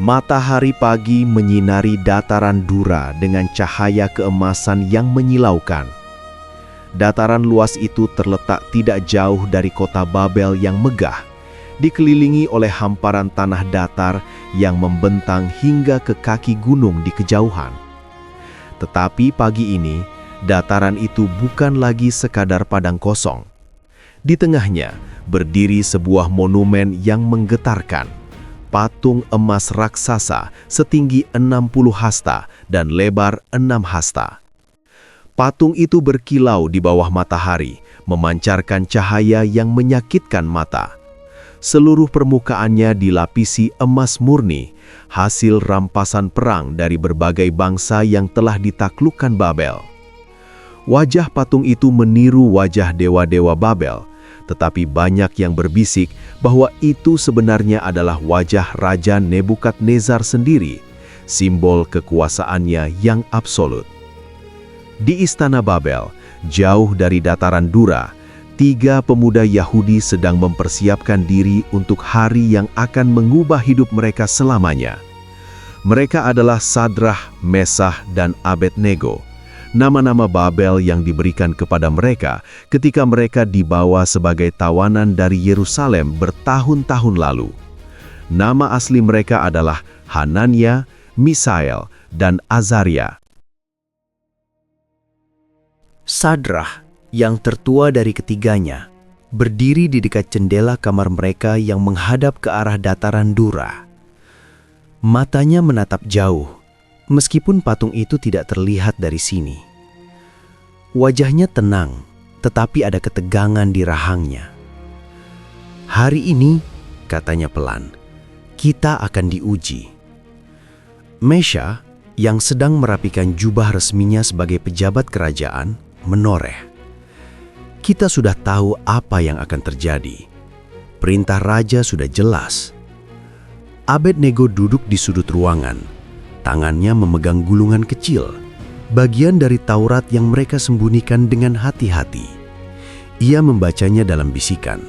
Matahari pagi menyinari dataran Dura dengan cahaya keemasan yang menyilaukan. Dataran luas itu terletak tidak jauh dari kota Babel yang megah, dikelilingi oleh hamparan tanah datar yang membentang hingga ke kaki gunung di kejauhan. Tetapi pagi ini, dataran itu bukan lagi sekadar padang kosong. Di tengahnya berdiri sebuah monumen yang menggetarkan, patung emas raksasa setinggi 60 hasta dan lebar 6 hasta. Patung itu berkilau di bawah matahari, memancarkan cahaya yang menyakitkan mata. Seluruh permukaannya dilapisi emas murni, hasil rampasan perang dari berbagai bangsa yang telah ditaklukkan Babel. Wajah patung itu meniru wajah dewa-dewa Babel, tetapi banyak yang berbisik bahwa itu sebenarnya adalah wajah Raja Nebukadnezar sendiri, simbol kekuasaannya yang absolut. Di Istana Babel, jauh dari dataran Dura, 3 pemuda Yahudi sedang mempersiapkan diri untuk hari yang akan mengubah hidup mereka selamanya. Mereka adalah Sadrah, Mesah, dan Abednego, nama-nama Babel yang diberikan kepada mereka ketika mereka dibawa sebagai tawanan dari Yerusalem bertahun-tahun lalu. Nama asli mereka adalah Hanania, Misael, dan Azaria. Sadrah, yang tertua dari ketiganya, berdiri di dekat jendela kamar mereka yang menghadap ke arah dataran Dura. Matanya menatap jauh, meskipun patung itu tidak terlihat dari sini. Wajahnya tenang, tetapi ada ketegangan di rahangnya. "Hari ini," katanya pelan, "kita akan diuji." Mesha, yang sedang merapikan jubah resminya sebagai pejabat kerajaan, menoreh. "Kita sudah tahu apa yang akan terjadi. Perintah raja sudah jelas." Abednego duduk di sudut ruangan. Tangannya memegang gulungan kecil, bagian dari Taurat yang mereka sembunyikan dengan hati-hati. Ia membacanya dalam bisikan,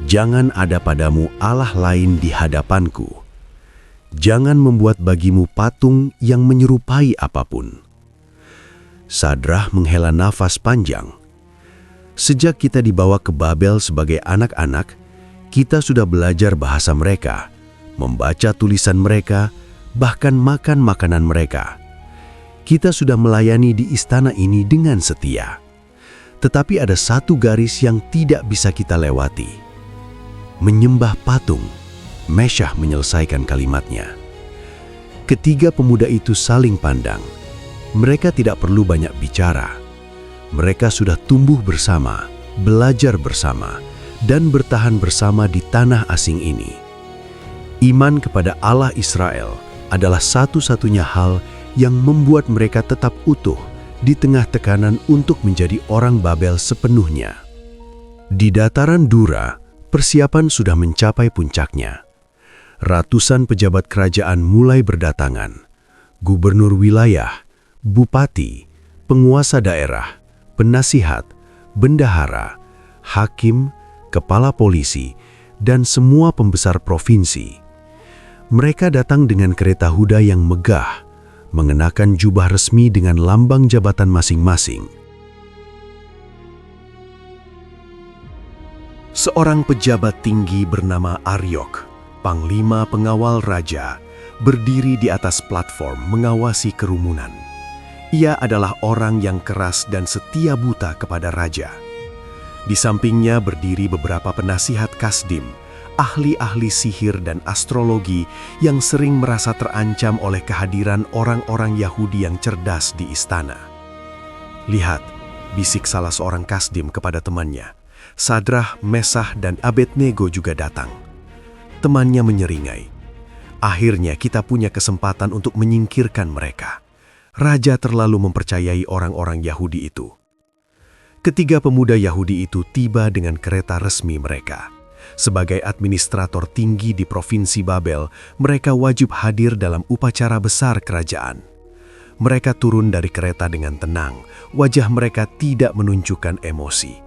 "Jangan ada padamu Allah lain di hadapanku. Jangan membuat bagimu patung yang menyerupai apapun." Sadrah menghela nafas panjang. "Sejak kita dibawa ke Babel sebagai anak-anak, kita sudah belajar bahasa mereka, membaca tulisan mereka, bahkan makan makanan mereka. Kita sudah melayani di istana ini dengan setia. Tetapi ada satu garis yang tidak bisa kita lewati. Menyembah patung." Mesha menyelesaikan kalimatnya. Ketiga pemuda itu saling pandang. Mereka tidak perlu banyak bicara. Mereka sudah tumbuh bersama, belajar bersama, dan bertahan bersama di tanah asing ini. Iman kepada Allah Israel adalah satu-satunya hal yang membuat mereka tetap utuh di tengah tekanan untuk menjadi orang Babel sepenuhnya. Di dataran Dura, persiapan sudah mencapai puncaknya. Ratusan pejabat kerajaan mulai berdatangan. Gubernur wilayah, bupati, penguasa daerah, penasihat, bendahara, hakim, kepala polisi, dan semua pembesar provinsi. Mereka datang dengan kereta kuda yang megah, mengenakan jubah resmi dengan lambang jabatan masing-masing. Seorang pejabat tinggi bernama Aryok, panglima pengawal raja, berdiri di atas platform mengawasi kerumunan. Ia adalah orang yang keras dan setia buta kepada raja. Di sampingnya berdiri beberapa penasihat kasdim, ahli-ahli sihir dan astrologi yang sering merasa terancam oleh kehadiran orang-orang Yahudi yang cerdas di istana. "Lihat," bisik salah seorang kasdim kepada temannya. Sadrah, Mesah, dan Abednego juga datang. Temannya menyeringai. "Akhirnya kita punya kesempatan untuk menyingkirkan mereka. Raja terlalu mempercayai orang-orang Yahudi itu." Ketiga pemuda Yahudi itu tiba dengan kereta resmi mereka. Sebagai administrator tinggi di Provinsi Babel, mereka wajib hadir dalam upacara besar kerajaan. Mereka turun dari kereta dengan tenang, wajah mereka tidak menunjukkan emosi.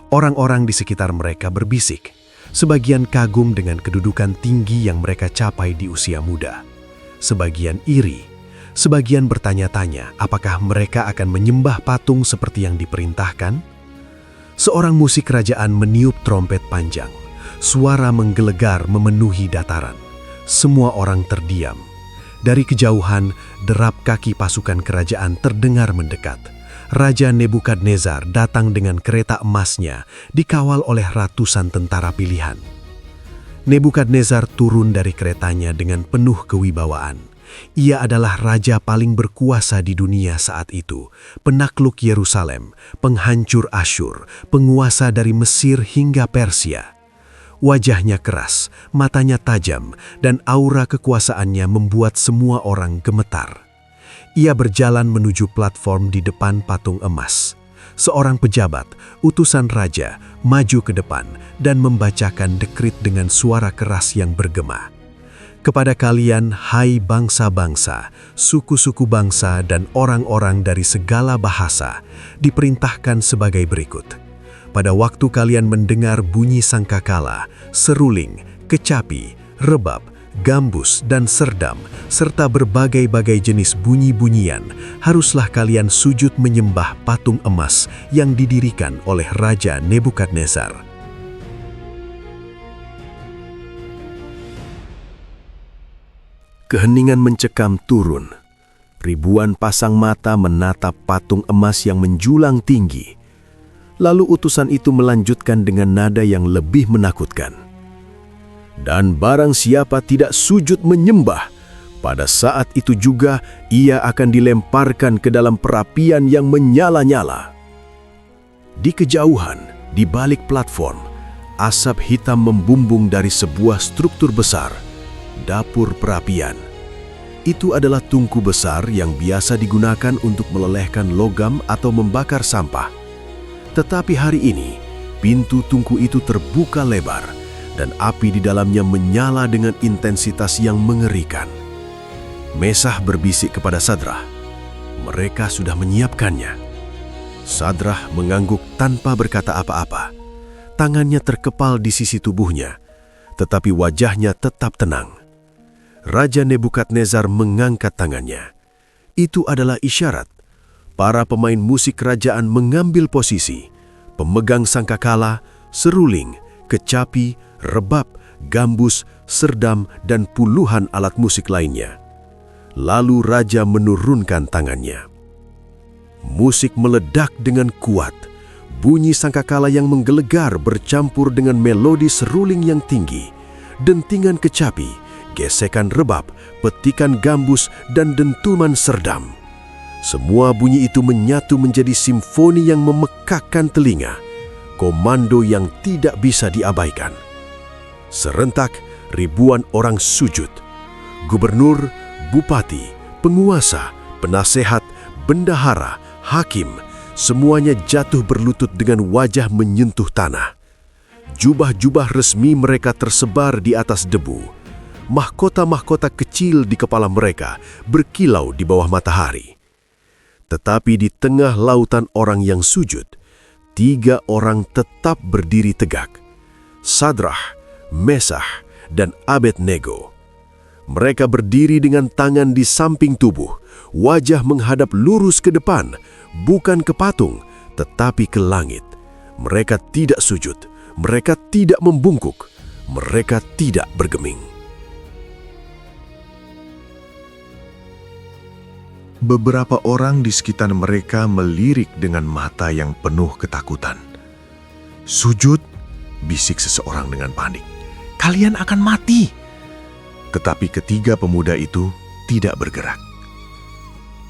Orang-orang di sekitar mereka berbisik, Sebagian kagum dengan kedudukan tinggi yang mereka capai di usia muda. Sebagian iri. Sebagian bertanya-tanya apakah mereka akan menyembah patung seperti yang diperintahkan. Seorang musik kerajaan meniup trompet panjang. Suara menggelegar memenuhi dataran. Semua orang terdiam. Dari kejauhan, derap kaki pasukan kerajaan terdengar mendekat. Raja Nebukadnezar datang dengan kereta emasnya, dikawal oleh ratusan tentara pilihan. Nebukadnezar turun dari keretanya dengan penuh kewibawaan. Ia adalah raja paling berkuasa di dunia saat itu, penakluk Yerusalem, penghancur Asyur, penguasa dari Mesir hingga Persia. Wajahnya keras, matanya tajam, dan aura kekuasaannya membuat semua orang gemetar. Ia berjalan menuju platform di depan patung emas. Seorang pejabat, utusan raja, maju ke depan dan membacakan dekrit dengan suara keras yang bergema. Kepada kalian, hai bangsa-bangsa, suku-suku bangsa dan orang-orang dari segala bahasa, diperintahkan sebagai berikut. Pada waktu kalian mendengar bunyi sangkakala, seruling, kecapi, rebab, gambus, dan serdam, serta berbagai-bagai jenis bunyi-bunyian, haruslah kalian sujud menyembah patung emas yang didirikan oleh Raja Nebukadnezar. Keheningan mencekam turun. Ribuan pasang mata menatap patung emas yang menjulang tinggi. Lalu utusan itu melanjutkan dengan nada yang lebih menakutkan. Dan barang siapa tidak sujud menyembah, pada saat itu juga ia akan dilemparkan ke dalam perapian yang menyala-nyala. Di kejauhan, di balik platform, asap hitam membumbung dari sebuah struktur besar, dapur perapian. Itu adalah tungku besar yang biasa digunakan untuk melelehkan logam atau membakar sampah. Tetapi hari ini, pintu tungku itu terbuka lebar, dan api di dalamnya menyala dengan intensitas yang mengerikan. Mesah berbisik kepada Sadrah, mereka sudah menyiapkannya. Sadrah mengangguk tanpa berkata apa-apa. Tangannya terkepal di sisi tubuhnya, tetapi wajahnya tetap tenang. Raja Nebukadnezar mengangkat tangannya. Itu adalah isyarat. Para pemain musik kerajaan mengambil posisi. Pemegang sangkakala, seruling, kecapi, rebab, gambus, serdam, dan puluhan alat musik lainnya. Lalu raja menurunkan tangannya. Musik meledak dengan kuat. Bunyi sangkakala yang menggelegar bercampur dengan melodi seruling yang tinggi, dentingan kecapi, gesekan rebab, petikan gambus, dan dentuman serdam. Semua bunyi itu menyatu menjadi simfoni yang memekakkan telinga, komando yang tidak bisa diabaikan. Serentak, ribuan orang sujud. Gubernur, bupati, penguasa, penasehat, bendahara, hakim, semuanya jatuh berlutut dengan wajah menyentuh tanah. Jubah-jubah resmi mereka tersebar di atas debu. Mahkota-mahkota kecil di kepala mereka berkilau di bawah matahari. Tetapi di tengah lautan orang yang sujud, 3 orang tetap berdiri tegak. Sadrah, Mesah, dan Abednego. Mereka berdiri dengan tangan di samping tubuh, wajah menghadap lurus ke depan, bukan ke patung, tetapi ke langit. Mereka tidak sujud, mereka tidak membungkuk, mereka tidak bergeming. Beberapa orang di sekitar mereka melirik dengan mata yang penuh ketakutan. "Sujud," bisik seseorang dengan panik. "Kalian akan mati." Tetapi ketiga pemuda itu tidak bergerak.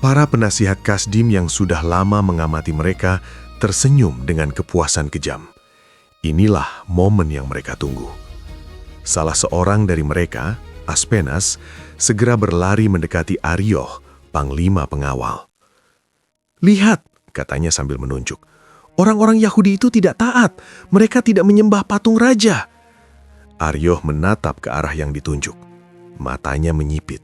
Para penasihat Kasdim yang sudah lama mengamati mereka tersenyum dengan kepuasan kejam. Inilah momen yang mereka tunggu. Salah seorang dari mereka, Aspenas, segera berlari mendekati Arioh, panglima pengawal. "Lihat," katanya sambil menunjuk. "Orang-orang Yahudi itu tidak taat. Mereka tidak menyembah patung raja." Arioh menatap ke arah yang ditunjuk. Matanya menyipit.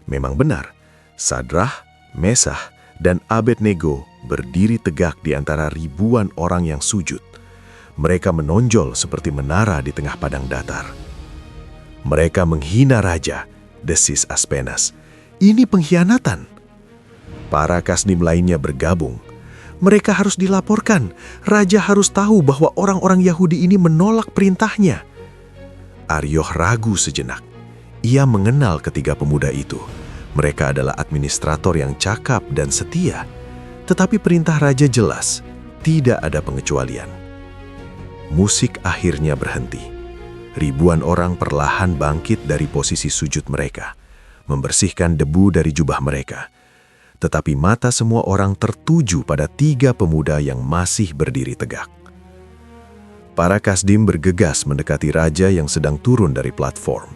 Memang benar, Sadrah, Mesah, dan Abednego berdiri tegak di antara ribuan orang yang sujud. Mereka menonjol seperti menara di tengah padang datar. Mereka menghina raja, desis Aspenas. Ini pengkhianatan. Para kasdim lainnya bergabung. Mereka harus dilaporkan. Raja harus tahu bahwa orang-orang Yahudi ini menolak perintahnya. Arioh ragu sejenak. Ia mengenal ketiga pemuda itu. Mereka adalah administrator yang cakap dan setia. Tetapi perintah raja jelas, tidak ada pengecualian. Musik akhirnya berhenti. Ribuan orang perlahan bangkit dari posisi sujud mereka, membersihkan debu dari jubah mereka. Tetapi mata semua orang tertuju pada tiga pemuda yang masih berdiri tegak. Para kasdim bergegas mendekati raja yang sedang turun dari platform.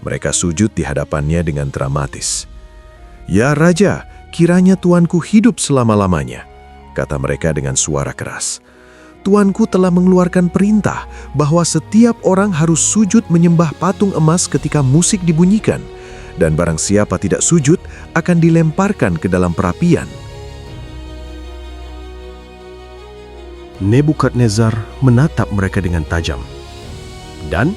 Mereka sujud di hadapannya dengan dramatis. "Ya Raja, kiranya tuanku hidup selama-lamanya," kata mereka dengan suara keras. "Tuanku telah mengeluarkan perintah bahwa setiap orang harus sujud menyembah patung emas ketika musik dibunyikan, dan barang siapa tidak sujud akan dilemparkan ke dalam perapian." Nebukadnezar menatap mereka dengan tajam. Dan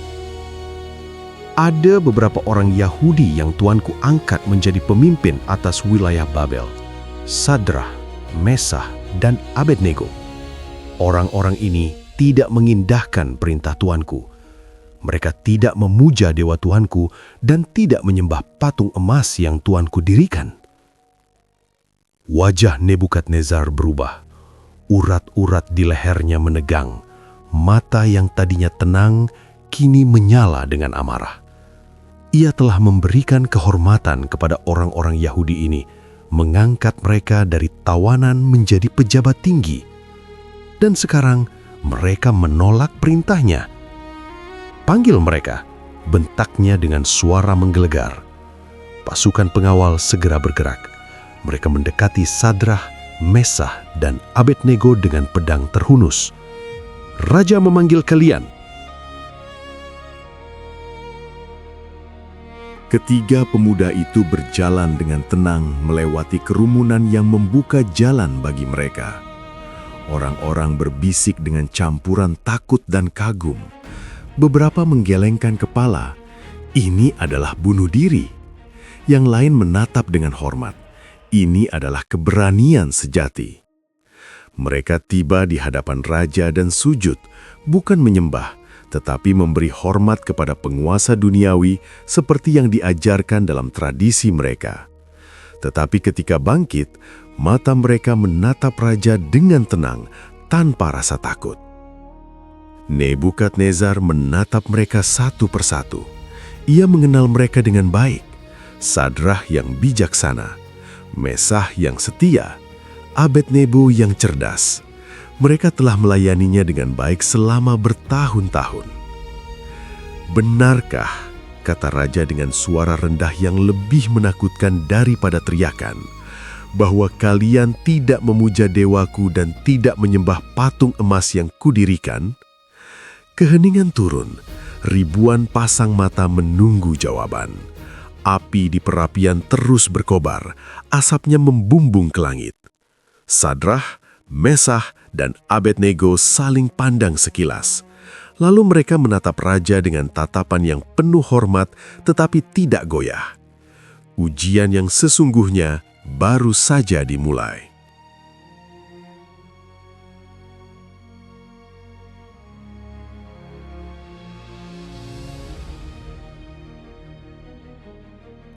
ada beberapa orang Yahudi yang tuanku angkat menjadi pemimpin atas wilayah Babel. Sadrah, Mesah, dan Abednego. Orang-orang ini tidak mengindahkan perintah tuanku. Mereka tidak memuja dewa tuanku dan tidak menyembah patung emas yang tuanku dirikan. Wajah Nebukadnezar berubah. Urat-urat di lehernya menegang. Mata yang tadinya tenang kini menyala dengan amarah. Ia telah memberikan kehormatan kepada orang-orang Yahudi ini, mengangkat mereka dari tawanan menjadi pejabat tinggi. Dan sekarang mereka menolak perintahnya. "Panggil mereka," bentaknya dengan suara menggelegar. Pasukan pengawal segera bergerak. Mereka mendekati Sadrah, Mesah, dan Abednego dengan pedang terhunus. "Raja memanggil kalian." Ketiga pemuda itu berjalan dengan tenang melewati kerumunan yang membuka jalan bagi mereka. Orang-orang berbisik dengan campuran takut dan kagum. Beberapa menggelengkan kepala. Ini adalah bunuh diri. Yang lain menatap dengan hormat. Ini adalah keberanian sejati. Mereka tiba di hadapan raja dan sujud, bukan menyembah, tetapi memberi hormat kepada penguasa duniawi seperti yang diajarkan dalam tradisi mereka. Tetapi ketika bangkit, mata mereka menatap raja dengan tenang, tanpa rasa takut. Nebukadnezar menatap mereka satu persatu. Ia mengenal mereka dengan baik. Sadrah yang bijaksana, Mesah yang setia, Abednego yang cerdas. Mereka telah melayaninya dengan baik selama bertahun-tahun. "Benarkah," kata raja dengan suara rendah yang lebih menakutkan daripada teriakan, "bahwa kalian tidak memuja dewaku dan tidak menyembah patung emas yang kudirikan?" Keheningan turun, ribuan pasang mata menunggu jawaban. Api di perapian terus berkobar, asapnya membumbung ke langit. Sadrah, Mesah, dan Abednego saling pandang sekilas. Lalu mereka menatap raja dengan tatapan yang penuh hormat tetapi tidak goyah. Ujian yang sesungguhnya baru saja dimulai.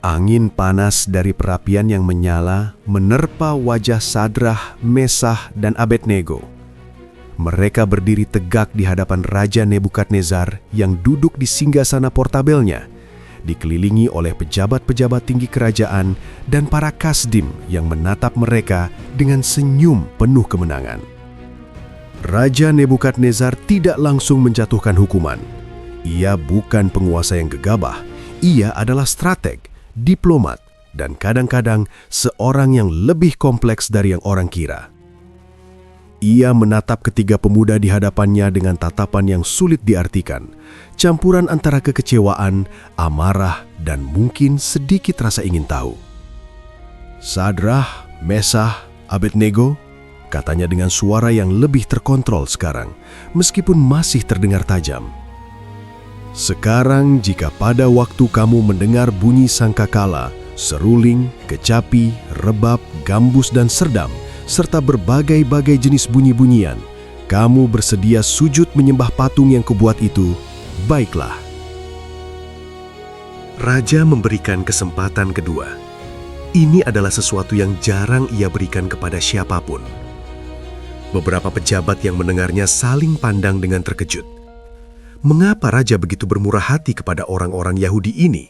Angin panas dari perapian yang menyala menerpa wajah Sadrah, Mesah, dan Abednego. Mereka berdiri tegak di hadapan Raja Nebukadnezar yang duduk di singgasana portabelnya, dikelilingi oleh pejabat-pejabat tinggi kerajaan dan para kasdim yang menatap mereka dengan senyum penuh kemenangan. Raja Nebukadnezar tidak langsung menjatuhkan hukuman. Ia bukan penguasa yang gegabah, ia adalah strateg, diplomat, dan kadang-kadang seorang yang lebih kompleks dari yang orang kira. Ia menatap ketiga pemuda di hadapannya dengan tatapan yang sulit diartikan, campuran antara kekecewaan, amarah, dan mungkin sedikit rasa ingin tahu. "Sadrah, Mesah, Abednego," Katanya dengan suara yang lebih terkontrol sekarang, meskipun masih terdengar tajam. Sekarang jika pada waktu kamu mendengar bunyi sangkakala, seruling, kecapi, rebab, gambus dan serdam, serta berbagai-bagai jenis bunyi-bunyian, kamu bersedia sujud menyembah patung yang kubuat itu, baiklah. Raja memberikan kesempatan kedua. Ini adalah sesuatu yang jarang ia berikan kepada siapapun. Beberapa pejabat yang mendengarnya saling pandang dengan terkejut. Mengapa raja begitu bermurah hati kepada orang-orang Yahudi ini?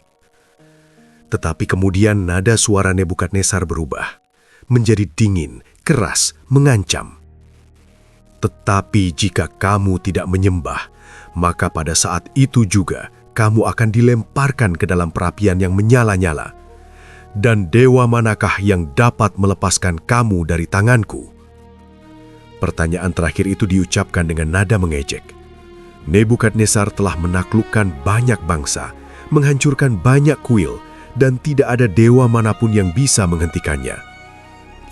Tetapi kemudian nada suara Nebukadnezar berubah, menjadi dingin, keras, mengancam. Tetapi jika kamu tidak menyembah, maka pada saat itu juga kamu akan dilemparkan ke dalam perapian yang menyala-nyala. Dan dewa manakah yang dapat melepaskan kamu dari tanganku? Pertanyaan terakhir itu diucapkan dengan nada mengejek. Nebukadnezar telah menaklukkan banyak bangsa, menghancurkan banyak kuil, dan tidak ada dewa manapun yang bisa menghentikannya.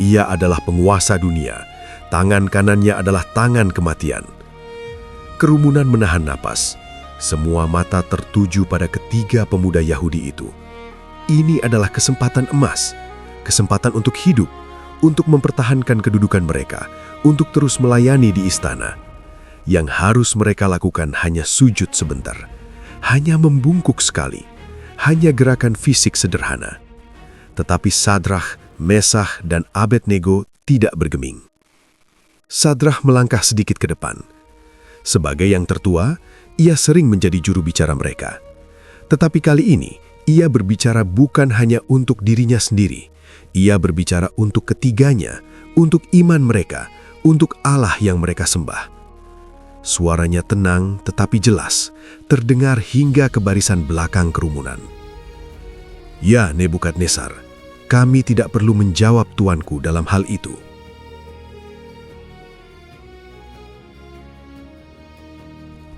Ia adalah penguasa dunia, tangan kanannya adalah tangan kematian. Kerumunan menahan napas, semua mata tertuju pada ketiga pemuda Yahudi itu. Ini adalah kesempatan emas, kesempatan untuk hidup, untuk mempertahankan kedudukan mereka, untuk terus melayani di istana. Yang harus mereka lakukan hanya sujud sebentar, hanya membungkuk sekali, hanya gerakan fisik sederhana. Tetapi Sadrah, Mesah, dan Abednego tidak bergeming. Sadrah melangkah sedikit ke depan. Sebagai yang tertua, ia sering menjadi juru bicara mereka. Tetapi kali ini, ia berbicara bukan hanya untuk dirinya sendiri. Ia berbicara untuk ketiganya, untuk iman mereka, untuk Allah yang mereka sembah. Suaranya tenang tetapi jelas, terdengar hingga ke barisan belakang kerumunan. Ya, Nebukadnezar, kami tidak perlu menjawab tuanku dalam hal itu.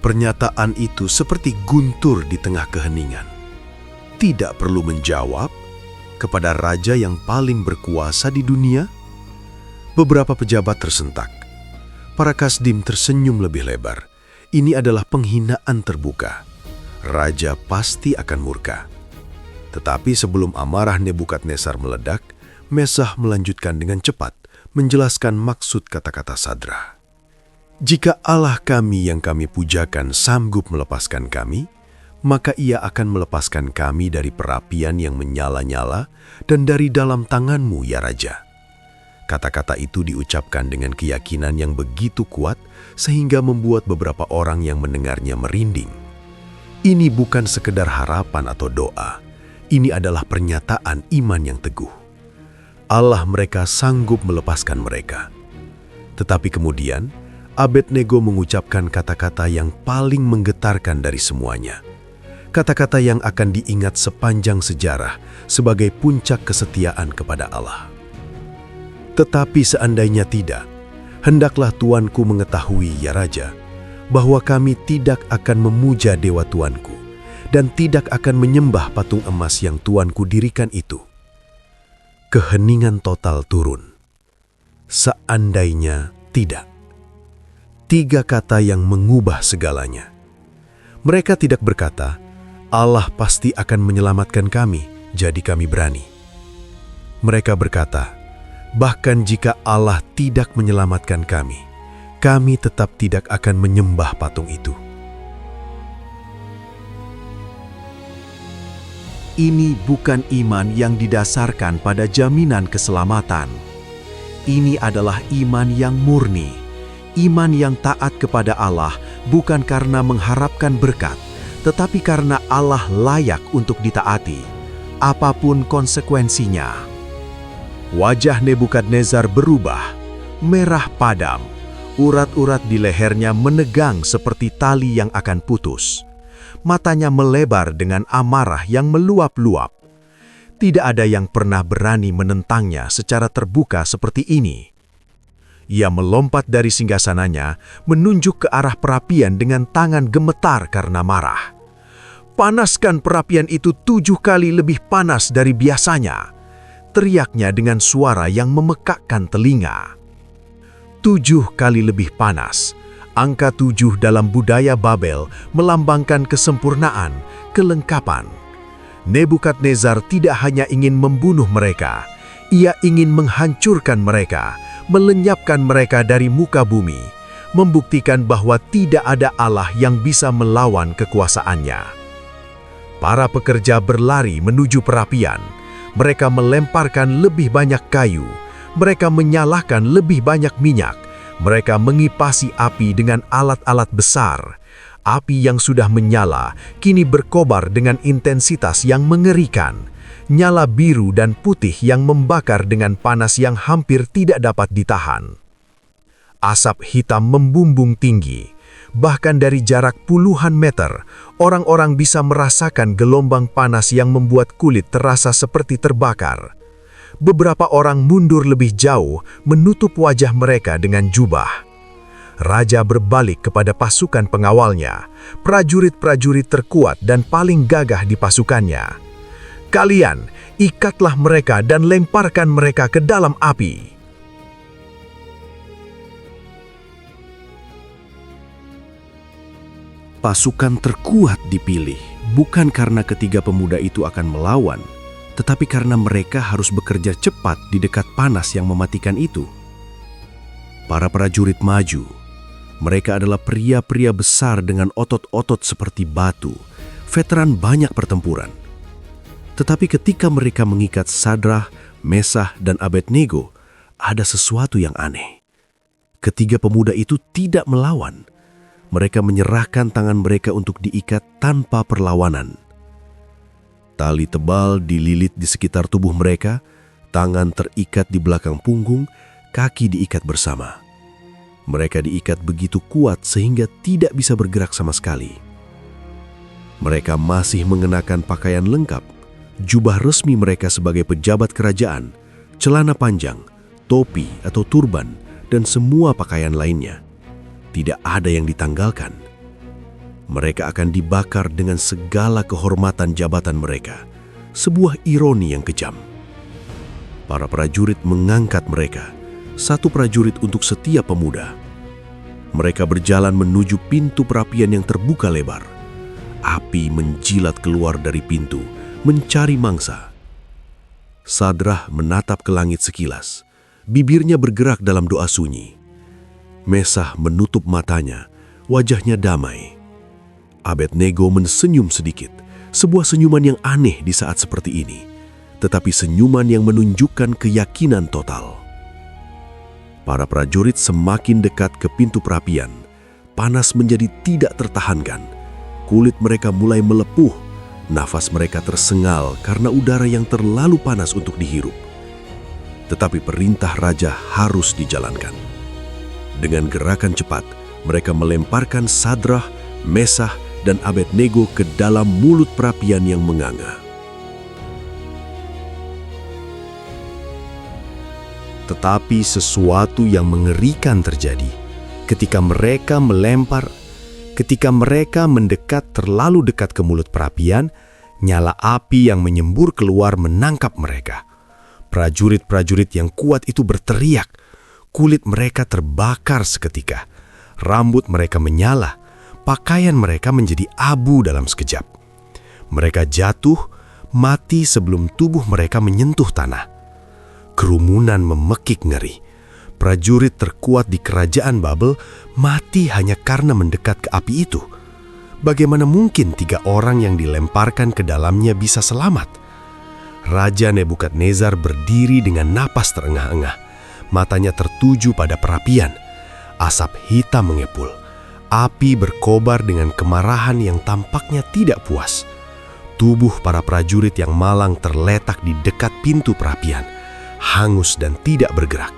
Pernyataan itu seperti guntur di tengah keheningan. Tidak perlu menjawab kepada raja yang paling berkuasa di dunia? Beberapa pejabat tersentak. Para kasdim tersenyum lebih lebar. Ini adalah penghinaan terbuka. Raja pasti akan murka. Tetapi sebelum amarah Nebukadnezar meledak, Mesah melanjutkan dengan cepat, menjelaskan maksud kata-kata Sadrah. Jika Allah kami yang kami pujakan sanggup melepaskan kami, maka ia akan melepaskan kami dari perapian yang menyala-nyala dan dari dalam tanganmu, ya Raja. Kata-kata itu diucapkan dengan keyakinan yang begitu kuat sehingga membuat beberapa orang yang mendengarnya merinding. Ini bukan sekedar harapan atau doa. Ini adalah pernyataan iman yang teguh. Allah mereka sanggup melepaskan mereka. Tetapi kemudian, Abednego mengucapkan kata-kata yang paling menggetarkan dari semuanya. Kata-kata yang akan diingat sepanjang sejarah sebagai puncak kesetiaan kepada Allah. Tetapi seandainya tidak, hendaklah tuanku mengetahui, ya Raja, bahwa kami tidak akan memuja dewa tuanku dan tidak akan menyembah patung emas yang tuanku dirikan itu. Keheningan total turun. Seandainya tidak. 3 kata yang mengubah segalanya. Mereka tidak berkata, Allah pasti akan menyelamatkan kami, jadi kami berani. Mereka berkata, bahkan jika Allah tidak menyelamatkan kami tetap tidak akan menyembah patung itu. Ini bukan iman yang didasarkan pada jaminan keselamatan. Ini adalah iman yang murni, iman yang taat kepada Allah bukan karena mengharapkan berkat, tetapi karena Allah layak untuk ditaati, apapun konsekuensinya. Wajah Nebukadnezar berubah, merah padam, urat-urat di lehernya menegang seperti tali yang akan putus. Matanya melebar dengan amarah yang meluap-luap. Tidak ada yang pernah berani menentangnya secara terbuka seperti ini. Ia melompat dari singgasananya, menunjuk ke arah perapian dengan tangan gemetar karena marah. Panaskan perapian itu 7 kali lebih panas dari biasanya. Teriaknya dengan suara yang memekakkan telinga. 7 kali lebih panas. Angka 7 dalam budaya Babel melambangkan kesempurnaan, kelengkapan. Nebukadnezar tidak hanya ingin membunuh mereka, ia ingin menghancurkan mereka, melenyapkan mereka dari muka bumi, membuktikan bahwa tidak ada Allah yang bisa melawan kekuasaannya. Para pekerja berlari menuju perapian. Mereka melemparkan lebih banyak kayu. Mereka menyalakan lebih banyak minyak. Mereka mengipasi api dengan alat-alat besar. Api yang sudah menyala kini berkobar dengan intensitas yang mengerikan. Nyala biru dan putih yang membakar dengan panas yang hampir tidak dapat ditahan. Asap hitam membumbung tinggi. Bahkan dari jarak puluhan meter, orang-orang bisa merasakan gelombang panas yang membuat kulit terasa seperti terbakar. Beberapa orang mundur lebih jauh, menutup wajah mereka dengan jubah. Raja berbalik kepada pasukan pengawalnya, prajurit-prajurit terkuat dan paling gagah di pasukannya. "Kalian, ikatlah mereka dan lemparkan mereka ke dalam api." Pasukan terkuat dipilih, bukan karena ketiga pemuda itu akan melawan, tetapi karena mereka harus bekerja cepat di dekat panas yang mematikan itu. Para prajurit maju. Mereka adalah pria-pria besar dengan otot-otot seperti batu, veteran banyak pertempuran. Tetapi ketika mereka mengikat Sadrah, Mesah, dan Abednego, ada sesuatu yang aneh. Ketiga pemuda itu tidak melawan. Mereka menyerahkan tangan mereka untuk diikat tanpa perlawanan. Tali tebal dililit di sekitar tubuh mereka, tangan terikat di belakang punggung, kaki diikat bersama. Mereka diikat begitu kuat sehingga tidak bisa bergerak sama sekali. Mereka masih mengenakan pakaian lengkap, jubah resmi mereka sebagai pejabat kerajaan, celana panjang, topi atau turban, dan semua pakaian lainnya. Tidak ada yang ditanggalkan. Mereka akan dibakar dengan segala kehormatan jabatan mereka. Sebuah ironi yang kejam. Para prajurit mengangkat mereka, satu prajurit untuk setiap pemuda. Mereka berjalan menuju pintu perapian yang terbuka lebar. Api menjilat keluar dari pintu, mencari mangsa. Sadrah menatap ke langit sekilas. Bibirnya bergerak dalam doa sunyi. Mesah menutup matanya, wajahnya damai. Abednego mensenyum sedikit, sebuah senyuman yang aneh di saat seperti ini, tetapi senyuman yang menunjukkan keyakinan total. Para prajurit semakin dekat ke pintu perapian. Panas menjadi tidak tertahankan. Kulit mereka mulai melepuh, nafas mereka tersengal karena udara yang terlalu panas untuk dihirup. Tetapi perintah raja harus dijalankan. Dengan gerakan cepat, mereka melemparkan Sadrah, Mesah, dan Abednego ke dalam mulut perapian yang menganga. Tetapi sesuatu yang mengerikan terjadi ketika mereka mendekat terlalu dekat ke mulut perapian. Nyala api yang menyembur keluar menangkap mereka. Prajurit-prajurit yang kuat itu berteriak. Kulit mereka terbakar seketika. Rambut mereka menyala. Pakaian mereka menjadi abu dalam sekejap. Mereka jatuh, mati sebelum tubuh mereka menyentuh tanah. Kerumunan memekik ngeri. Prajurit terkuat di kerajaan Babel mati hanya karena mendekat ke api itu. Bagaimana mungkin 3 orang yang dilemparkan ke dalamnya bisa selamat? Raja Nebukadnezar berdiri dengan napas terengah-engah. Matanya tertuju pada perapian. Asap hitam mengepul. Api berkobar dengan kemarahan yang tampaknya tidak puas. Tubuh para prajurit yang malang terletak di dekat pintu perapian, hangus dan tidak bergerak.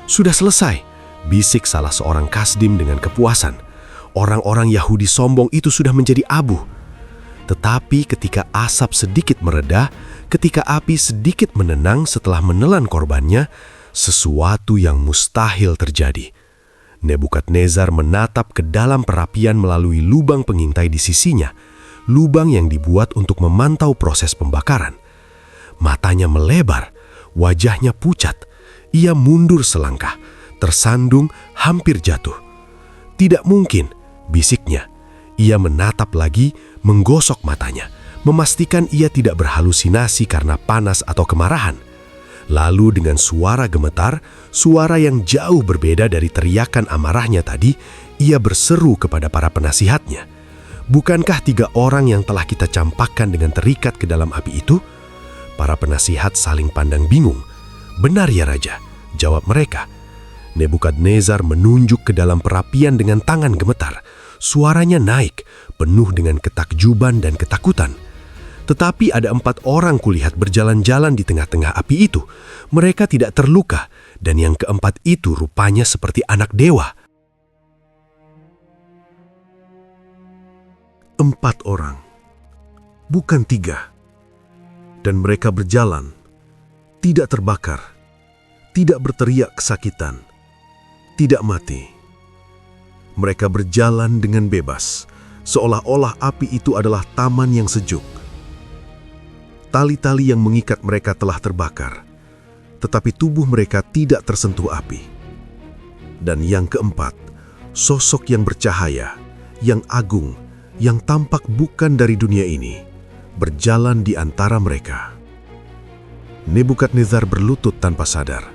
"Sudah selesai," bisik salah seorang kasdim dengan kepuasan. Orang-orang Yahudi sombong itu sudah menjadi abu. Tetapi ketika asap sedikit mereda, ketika api sedikit menenang setelah menelan korbannya, sesuatu yang mustahil terjadi. Nebukadnezar menatap ke dalam perapian melalui lubang pengintai di sisinya, lubang yang dibuat untuk memantau proses pembakaran. Matanya melebar, wajahnya pucat. Ia mundur selangkah, tersandung, hampir jatuh. "Tidak mungkin," bisiknya. Ia menatap lagi, menggosok matanya, memastikan ia tidak berhalusinasi karena panas atau kemarahan. Lalu dengan suara gemetar, suara yang jauh berbeda dari teriakan amarahnya tadi, ia berseru kepada para penasihatnya. "Bukankah 3 orang yang telah kita campakkan dengan terikat ke dalam api itu?" Para penasihat saling pandang bingung. "Benar ya Raja," jawab mereka. Nebukadnezar menunjuk ke dalam perapian dengan tangan gemetar. Suaranya naik, penuh dengan ketakjuban dan ketakutan. Tetapi ada 4 orang kulihat berjalan-jalan di tengah-tengah api itu. Mereka tidak terluka, dan yang keempat itu rupanya seperti anak dewa. 4 orang, bukan 3. Dan mereka berjalan, tidak terbakar, tidak berteriak kesakitan, tidak mati. Mereka berjalan dengan bebas, seolah-olah api itu adalah taman yang sejuk. Tali-tali yang mengikat mereka telah terbakar, tetapi tubuh mereka tidak tersentuh api. Dan yang keempat, sosok yang bercahaya, yang agung, yang tampak bukan dari dunia ini, berjalan di antara mereka. Nebukadnezar berlutut tanpa sadar.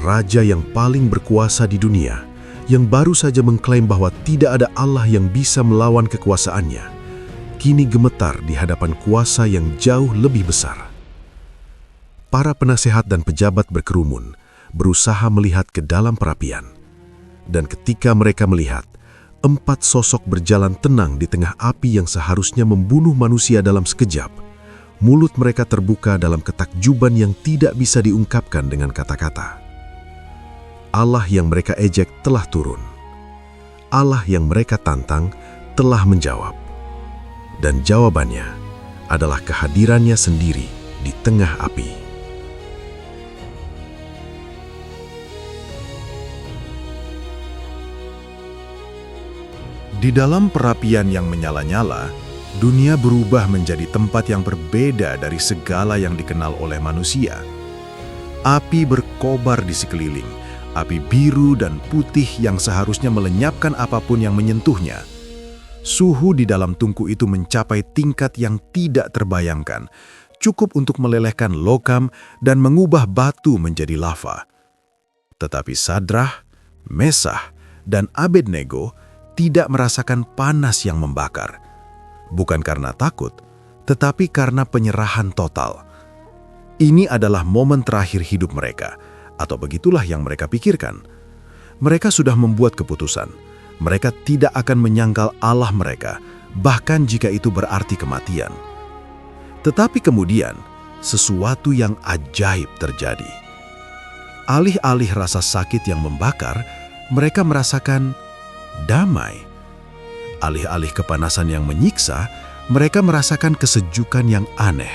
Raja yang paling berkuasa di dunia, yang baru saja mengklaim bahwa tidak ada Allah yang bisa melawan kekuasaannya, kini gemetar di hadapan kuasa yang jauh lebih besar. Para penasehat dan pejabat berkerumun, berusaha melihat ke dalam perapian. Dan ketika mereka melihat, 4 sosok berjalan tenang di tengah api yang seharusnya membunuh manusia dalam sekejap, mulut mereka terbuka dalam ketakjuban yang tidak bisa diungkapkan dengan kata-kata. Allah yang mereka ejek telah turun. Allah yang mereka tantang telah menjawab. Dan jawabannya adalah kehadirannya sendiri di tengah api. Di dalam perapian yang menyala-nyala, dunia berubah menjadi tempat yang berbeda dari segala yang dikenal oleh manusia. Api berkobar di sekeliling, api biru dan putih yang seharusnya melenyapkan apapun yang menyentuhnya. Suhu di dalam tungku itu mencapai tingkat yang tidak terbayangkan, cukup untuk melelehkan logam dan mengubah batu menjadi lava. Tetapi Sadrah, Mesah, dan Abednego tidak merasakan panas yang membakar. Bukan karena takut, tetapi karena penyerahan total. Ini adalah momen terakhir hidup mereka, atau begitulah yang mereka pikirkan. Mereka sudah membuat keputusan. Mereka tidak akan menyangkal Allah mereka, bahkan jika itu berarti kematian. Tetapi kemudian, sesuatu yang ajaib terjadi. Alih-alih rasa sakit yang membakar, mereka merasakan damai. Alih-alih kepanasan yang menyiksa, mereka merasakan kesejukan yang aneh.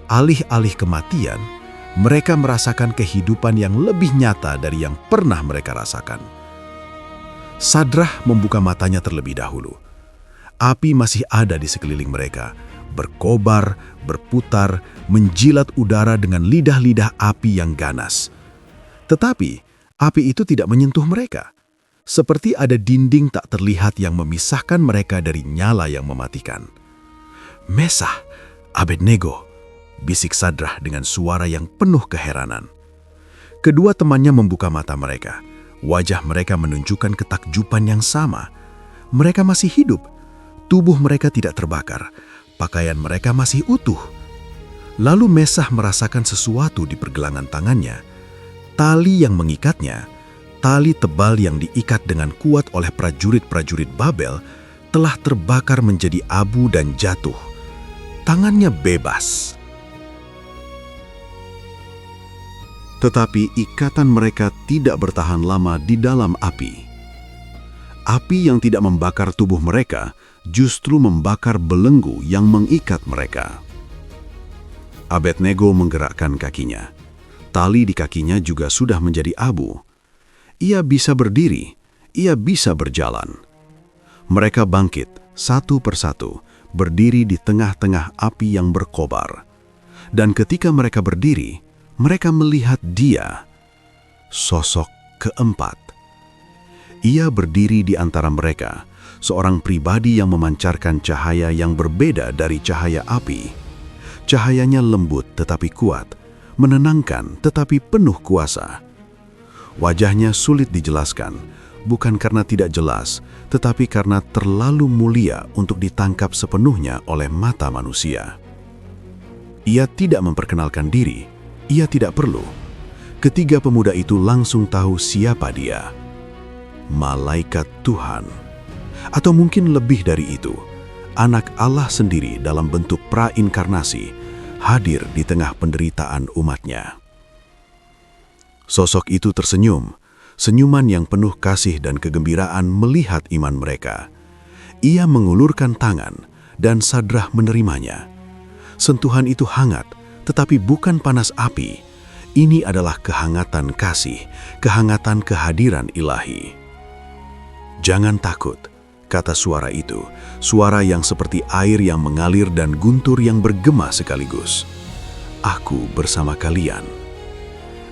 Alih-alih kematian, mereka merasakan kehidupan yang lebih nyata dari yang pernah mereka rasakan. Sadrah membuka matanya terlebih dahulu. Api masih ada di sekeliling mereka, berkobar, berputar, menjilat udara dengan lidah-lidah api yang ganas. Tetapi, api itu tidak menyentuh mereka. Seperti ada dinding tak terlihat yang memisahkan mereka dari nyala yang mematikan. "Mesah, Abednego," bisik Sadrah dengan suara yang penuh keheranan. Kedua temannya membuka mata mereka. Wajah mereka menunjukkan ketakjuban yang sama. Mereka masih hidup. Tubuh mereka tidak terbakar. Pakaian mereka masih utuh. Lalu Mesah merasakan sesuatu di pergelangan tangannya. Tali yang mengikatnya, tali tebal yang diikat dengan kuat oleh prajurit-prajurit Babel, telah terbakar menjadi abu dan jatuh. Tangannya bebas. Tetapi ikatan mereka tidak bertahan lama di dalam api. Api yang tidak membakar tubuh mereka justru membakar belenggu yang mengikat mereka. Abednego menggerakkan kakinya. Tali di kakinya juga sudah menjadi abu. Ia bisa berdiri, ia bisa berjalan. Mereka bangkit satu persatu, berdiri di tengah-tengah api yang berkobar. Dan ketika mereka berdiri, mereka melihat dia, sosok keempat. Ia berdiri di antara mereka, seorang pribadi yang memancarkan cahaya yang berbeda dari cahaya api. Cahayanya lembut tetapi kuat, menenangkan tetapi penuh kuasa. Wajahnya sulit dijelaskan, bukan karena tidak jelas, tetapi karena terlalu mulia untuk ditangkap sepenuhnya oleh mata manusia. Ia tidak memperkenalkan diri, ia tidak perlu. Ketiga pemuda itu langsung tahu siapa dia. Malaikat Tuhan. Atau mungkin lebih dari itu, anak Allah sendiri dalam bentuk prainkarnasi, hadir di tengah penderitaan umatnya. Sosok itu tersenyum, senyuman yang penuh kasih dan kegembiraan melihat iman mereka. Ia mengulurkan tangan dan Sadrah menerimanya. Sentuhan itu hangat, tetapi bukan panas api. Ini adalah kehangatan kasih, kehangatan kehadiran ilahi. "Jangan takut," kata suara itu, suara yang seperti air yang mengalir dan guntur yang bergema sekaligus. "Aku bersama kalian."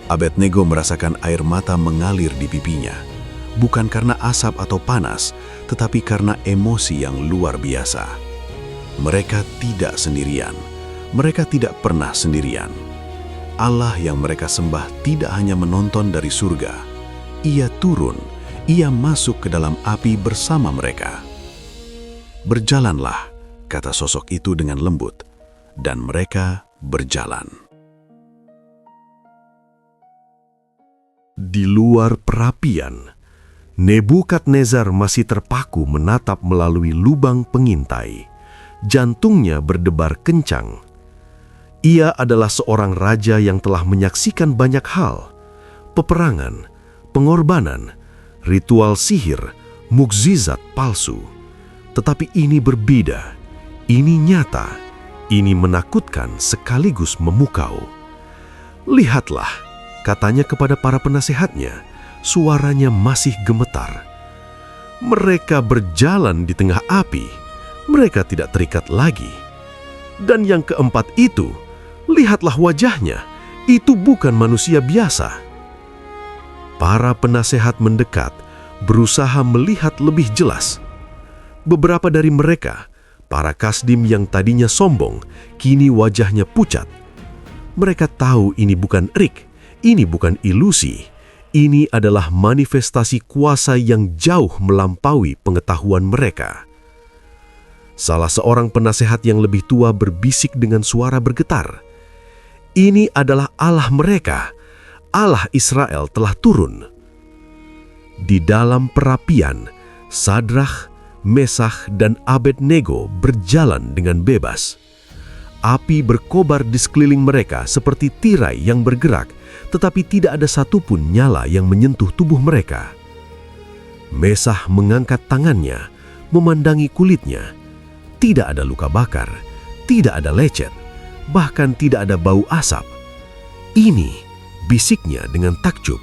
Abednego merasakan air mata mengalir di pipinya, bukan karena asap atau panas, tetapi karena emosi yang luar biasa. Mereka tidak sendirian, mereka tidak pernah sendirian. Allah yang mereka sembah tidak hanya menonton dari surga, Ia turun, Ia masuk ke dalam api bersama mereka. "Berjalanlah," kata sosok itu dengan lembut, dan mereka berjalan. Di luar perapian, Nebukadnezar masih terpaku menatap melalui lubang pengintai. Jantungnya berdebar kencang. Ia adalah seorang raja yang telah menyaksikan banyak hal: peperangan, pengorbanan, ritual sihir, mukjizat palsu. Tetapi ini berbeda, ini nyata, ini menakutkan sekaligus memukau. "Lihatlah," katanya kepada para penasehatnya, suaranya masih gemetar. "Mereka berjalan di tengah api, mereka tidak terikat lagi. Dan yang keempat itu, lihatlah wajahnya, itu bukan manusia biasa." Para penasehat mendekat, berusaha melihat lebih jelas. Beberapa dari mereka, para kasdim yang tadinya sombong, kini wajahnya pucat. Mereka tahu ini bukan trik, ini bukan ilusi. Ini adalah manifestasi kuasa yang jauh melampaui pengetahuan mereka. Salah seorang penasehat yang lebih tua berbisik dengan suara bergetar, "Ini adalah Allah mereka. Allah Israel telah turun." Di dalam perapian, Sadrah, Mesakh, dan Abednego berjalan dengan bebas. Api berkobar di sekeliling mereka seperti tirai yang bergerak, tetapi tidak ada satupun nyala yang menyentuh tubuh mereka. Mesakh mengangkat tangannya, memandangi kulitnya. Tidak ada luka bakar, tidak ada lecet, bahkan tidak ada bau asap. "Ini," bisiknya dengan takjub,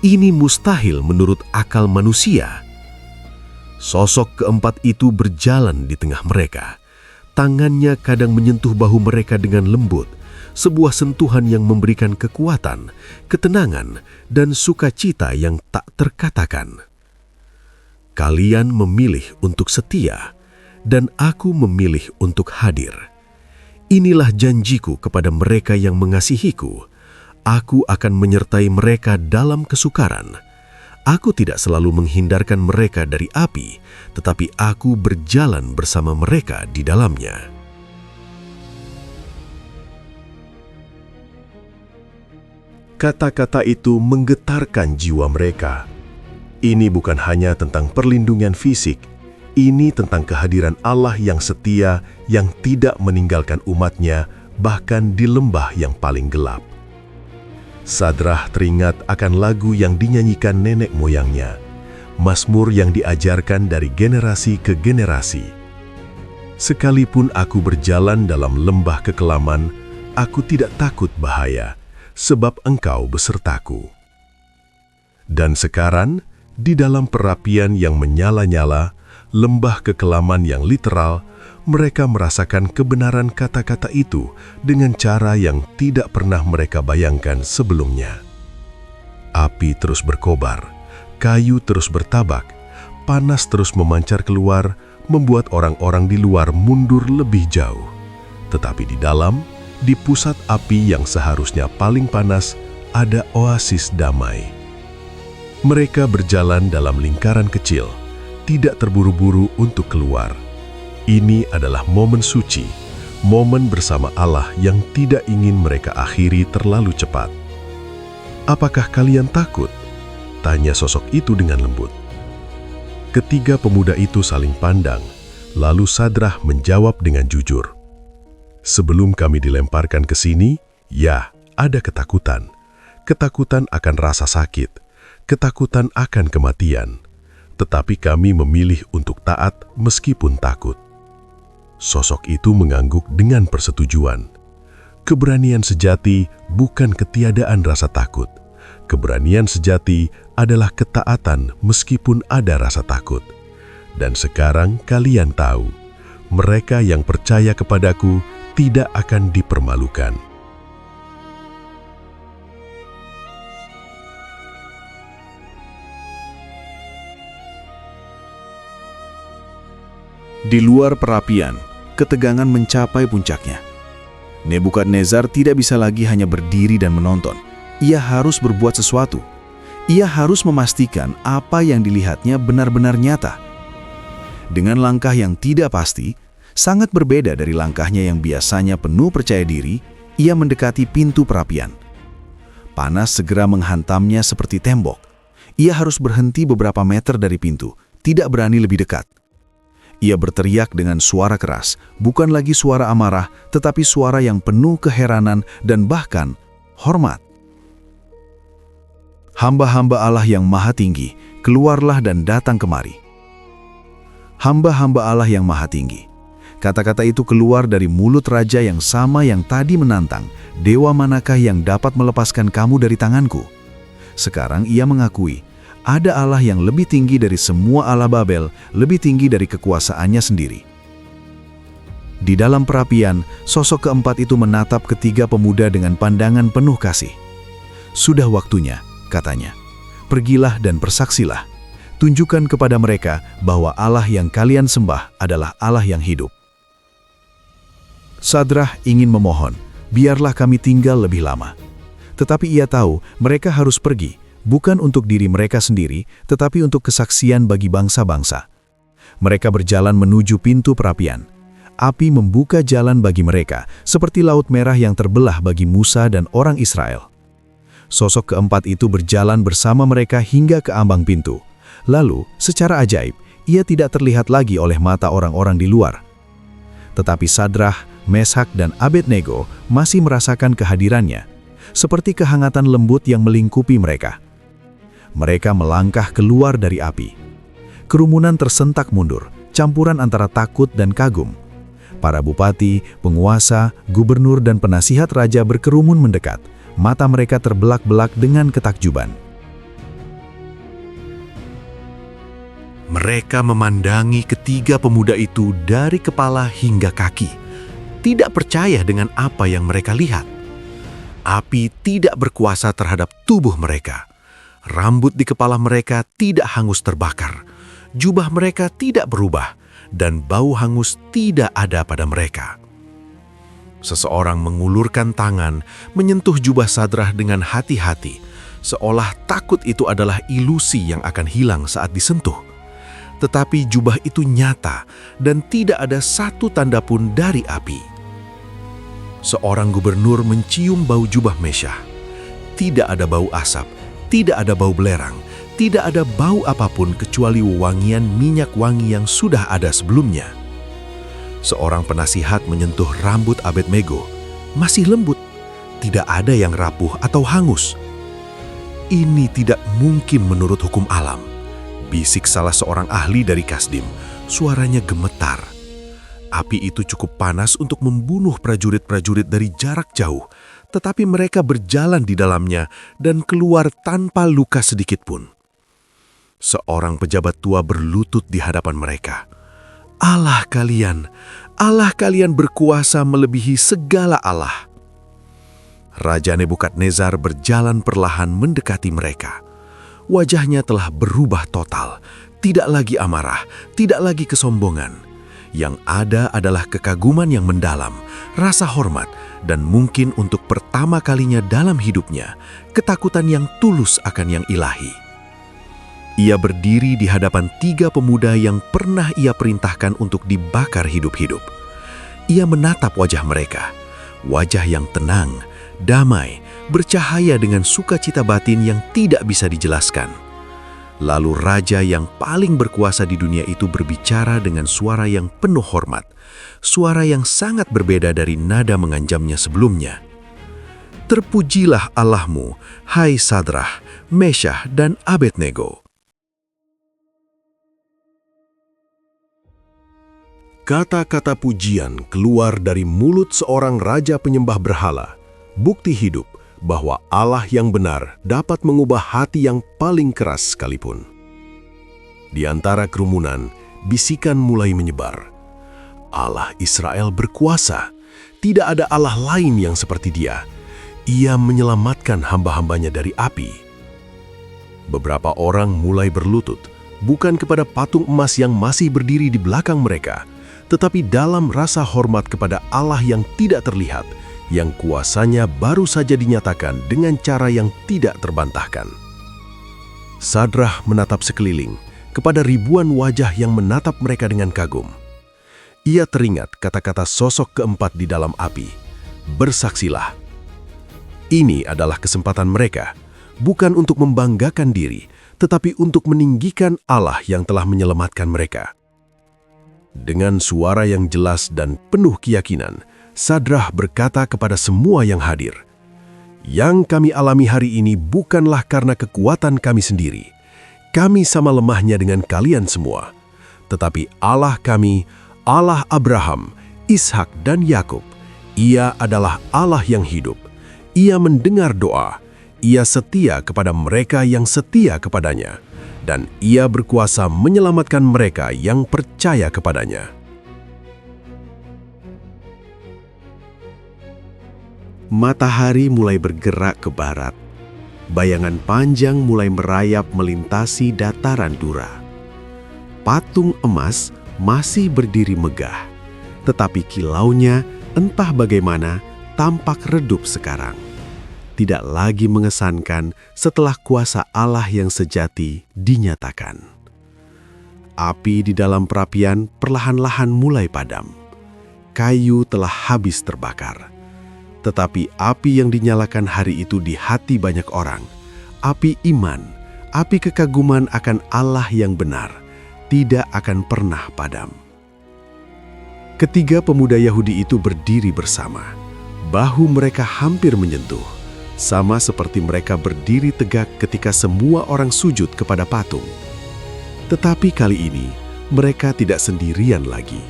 "ini mustahil menurut akal manusia." Sosok keempat itu berjalan di tengah mereka. Tangannya kadang menyentuh bahu mereka dengan lembut, sebuah sentuhan yang memberikan kekuatan, ketenangan, dan sukacita yang tak terkatakan. "Kalian memilih untuk setia, dan aku memilih untuk hadir. Inilah janjiku kepada mereka yang mengasihiku. Aku akan menyertai mereka dalam kesukaran. Aku tidak selalu menghindarkan mereka dari api, tetapi aku berjalan bersama mereka di dalamnya." Kata-kata itu menggetarkan jiwa mereka. Ini bukan hanya tentang perlindungan fisik, ini tentang kehadiran Allah yang setia, yang tidak meninggalkan umatnya, bahkan di lembah yang paling gelap. Sadrah teringat akan lagu yang dinyanyikan nenek moyangnya, mazmur yang diajarkan dari generasi ke generasi. "Sekalipun aku berjalan dalam lembah kekelaman, aku tidak takut bahaya, sebab Engkau besertaku." Dan sekarang, di dalam perapian yang menyala-nyala, lembah kekelaman yang literal, mereka merasakan kebenaran kata-kata itu dengan cara yang tidak pernah mereka bayangkan sebelumnya. Api terus berkobar, Kayu terus bertabak, panas terus memancar keluar, membuat orang-orang di luar mundur lebih jauh. Tetapi di dalam, di pusat api yang seharusnya paling panas, ada oasis damai. Mereka berjalan dalam lingkaran kecil, tidak terburu-buru untuk keluar. Ini adalah momen suci, momen bersama Allah yang tidak ingin mereka akhiri terlalu cepat. "Apakah kalian takut?" tanya sosok itu dengan lembut. Ketiga pemuda itu saling pandang, lalu Sadrah menjawab dengan jujur. "Sebelum kami dilemparkan ke sini, ya, ada ketakutan. Ketakutan akan rasa sakit, ketakutan akan kematian. Tetapi kami memilih untuk taat meskipun takut." Sosok itu mengangguk dengan persetujuan. Keberanian sejati bukan ketiadaan rasa takut. Keberanian sejati adalah ketaatan meskipun ada rasa takut. Dan sekarang kalian tahu, mereka yang percaya kepadaku tidak akan dipermalukan. Di luar perapian, ketegangan mencapai puncaknya. Nebukadnezar tidak bisa lagi hanya berdiri dan menonton. Ia harus berbuat sesuatu. Ia harus memastikan apa yang dilihatnya benar-benar nyata. Dengan langkah yang tidak pasti, sangat berbeda dari langkahnya yang biasanya penuh percaya diri, ia mendekati pintu perapian. Panas segera menghantamnya seperti tembok. Ia harus berhenti beberapa meter dari pintu, tidak berani lebih dekat. Ia berteriak dengan suara keras, bukan lagi suara amarah, tetapi suara yang penuh keheranan dan bahkan hormat. "Hamba-hamba Allah yang Maha Tinggi, keluarlah dan datang kemari." Hamba-hamba Allah yang Maha Tinggi. Kata-kata itu keluar dari mulut raja yang sama yang tadi menantang, "Dewa manakah yang dapat melepaskan kamu dari tanganku?" Sekarang ia mengakui, ada Allah yang lebih tinggi dari semua Allah Babel, lebih tinggi dari kekuasaannya sendiri. Di dalam perapian, sosok keempat itu menatap ketiga pemuda dengan pandangan penuh kasih. "Sudah waktunya," katanya. "Pergilah dan persaksilah. Tunjukkan kepada mereka bahwa Allah yang kalian sembah adalah Allah yang hidup." Sadrah ingin memohon, "Biarlah kami tinggal lebih lama." Tetapi ia tahu mereka harus pergi, bukan untuk diri mereka sendiri, tetapi untuk kesaksian bagi bangsa-bangsa. Mereka berjalan menuju pintu perapian. Api membuka jalan bagi mereka, seperti Laut Merah yang terbelah bagi Musa dan orang Israel. Sosok keempat itu berjalan bersama mereka hingga ke ambang pintu. Lalu, secara ajaib, ia tidak terlihat lagi oleh mata orang-orang di luar. Tetapi Sadrah, Meshak, dan Abednego masih merasakan kehadirannya, seperti kehangatan lembut yang melingkupi mereka. Mereka melangkah keluar dari api. Kerumunan tersentak mundur, campuran antara takut dan kagum. Para bupati, penguasa, gubernur, dan penasihat raja berkerumun mendekat. Mata mereka terbelak-belak dengan ketakjuban. Mereka memandangi ketiga pemuda itu dari kepala hingga kaki, tidak percaya dengan apa yang mereka lihat. Api tidak berkuasa terhadap tubuh mereka. Rambut di kepala mereka tidak hangus terbakar. Jubah mereka tidak berubah, dan bau hangus tidak ada pada mereka. Seseorang mengulurkan tangan, menyentuh jubah Sadrah dengan hati-hati, seolah takut itu adalah ilusi yang akan hilang saat disentuh. Tetapi jubah itu nyata, dan tidak ada satu tanda pun dari api. Seorang gubernur mencium bau jubah Mesyah. Tidak ada bau asap, tidak ada bau belerang, tidak ada bau apapun kecuali wewangian minyak wangi yang sudah ada sebelumnya. Seorang penasihat menyentuh rambut Abednego, masih lembut, tidak ada yang rapuh atau hangus. "Ini tidak mungkin menurut hukum alam," bisik salah seorang ahli dari Kasdim. Suaranya gemetar. Api itu cukup panas untuk membunuh prajurit-prajurit dari jarak jauh, tetapi mereka berjalan di dalamnya dan keluar tanpa luka sedikit pun. Seorang pejabat tua berlutut di hadapan mereka. Allah kalian berkuasa melebihi segala Allah." Raja Nebukadnezar berjalan perlahan mendekati mereka. Wajahnya telah berubah total, tidak lagi amarah, tidak lagi kesombongan. Yang ada adalah kekaguman yang mendalam, rasa hormat, dan mungkin untuk pertama kalinya dalam hidupnya, ketakutan yang tulus akan yang ilahi. Ia berdiri di hadapan 3 pemuda yang pernah ia perintahkan untuk dibakar hidup-hidup. Ia menatap wajah mereka, wajah yang tenang, damai, bercahaya dengan sukacita batin yang tidak bisa dijelaskan. Lalu raja yang paling berkuasa di dunia itu berbicara dengan suara yang penuh hormat, suara yang sangat berbeda dari nada mengancamnya sebelumnya. Terpujilah Allahmu, hai Sadrah, Mesyah, dan Abednego. Kata-kata pujian keluar dari mulut seorang raja penyembah berhala, bukti hidup bahwa Allah yang benar dapat mengubah hati yang paling keras sekalipun. Di antara kerumunan, bisikan mulai menyebar. Allah Israel berkuasa, tidak ada Allah lain yang seperti Dia. Ia menyelamatkan hamba-hambanya dari api. Beberapa orang mulai berlutut, bukan kepada patung emas yang masih berdiri di belakang mereka, tetapi dalam rasa hormat kepada Allah yang tidak terlihat, yang kuasanya baru saja dinyatakan dengan cara yang tidak terbantahkan. Sadrah menatap sekeliling kepada ribuan wajah yang menatap mereka dengan kagum. Ia teringat kata-kata sosok keempat di dalam api, "Bersaksilah." Ini adalah kesempatan mereka, bukan untuk membanggakan diri, tetapi untuk meninggikan Allah yang telah menyelamatkan mereka. Dengan suara yang jelas dan penuh keyakinan, Sadrah berkata kepada semua yang hadir, "Yang kami alami hari ini bukanlah karena kekuatan kami sendiri. Kami sama lemahnya dengan kalian semua. Tetapi Allah kami, Allah Abraham, Ishak, dan Yakub, Ia adalah Allah yang hidup. Ia mendengar doa. Ia setia kepada mereka yang setia kepadanya. Dan Ia berkuasa menyelamatkan mereka yang percaya kepadanya." Matahari mulai bergerak ke barat. Bayangan panjang mulai merayap melintasi dataran Dura. Patung emas masih berdiri megah, tetapi kilaunya entah bagaimana tampak redup sekarang. Tidak lagi mengesankan setelah kuasa Allah yang sejati dinyatakan. Api di dalam perapian perlahan-lahan mulai padam. Kayu telah habis terbakar. Tetapi api yang dinyalakan hari itu di hati banyak orang, api iman, api kekaguman akan Allah yang benar, tidak akan pernah padam. Ketiga pemuda Yahudi itu berdiri bersama. Bahu mereka hampir menyentuh, sama seperti mereka berdiri tegak ketika semua orang sujud kepada patung. Tetapi kali ini, mereka tidak sendirian lagi.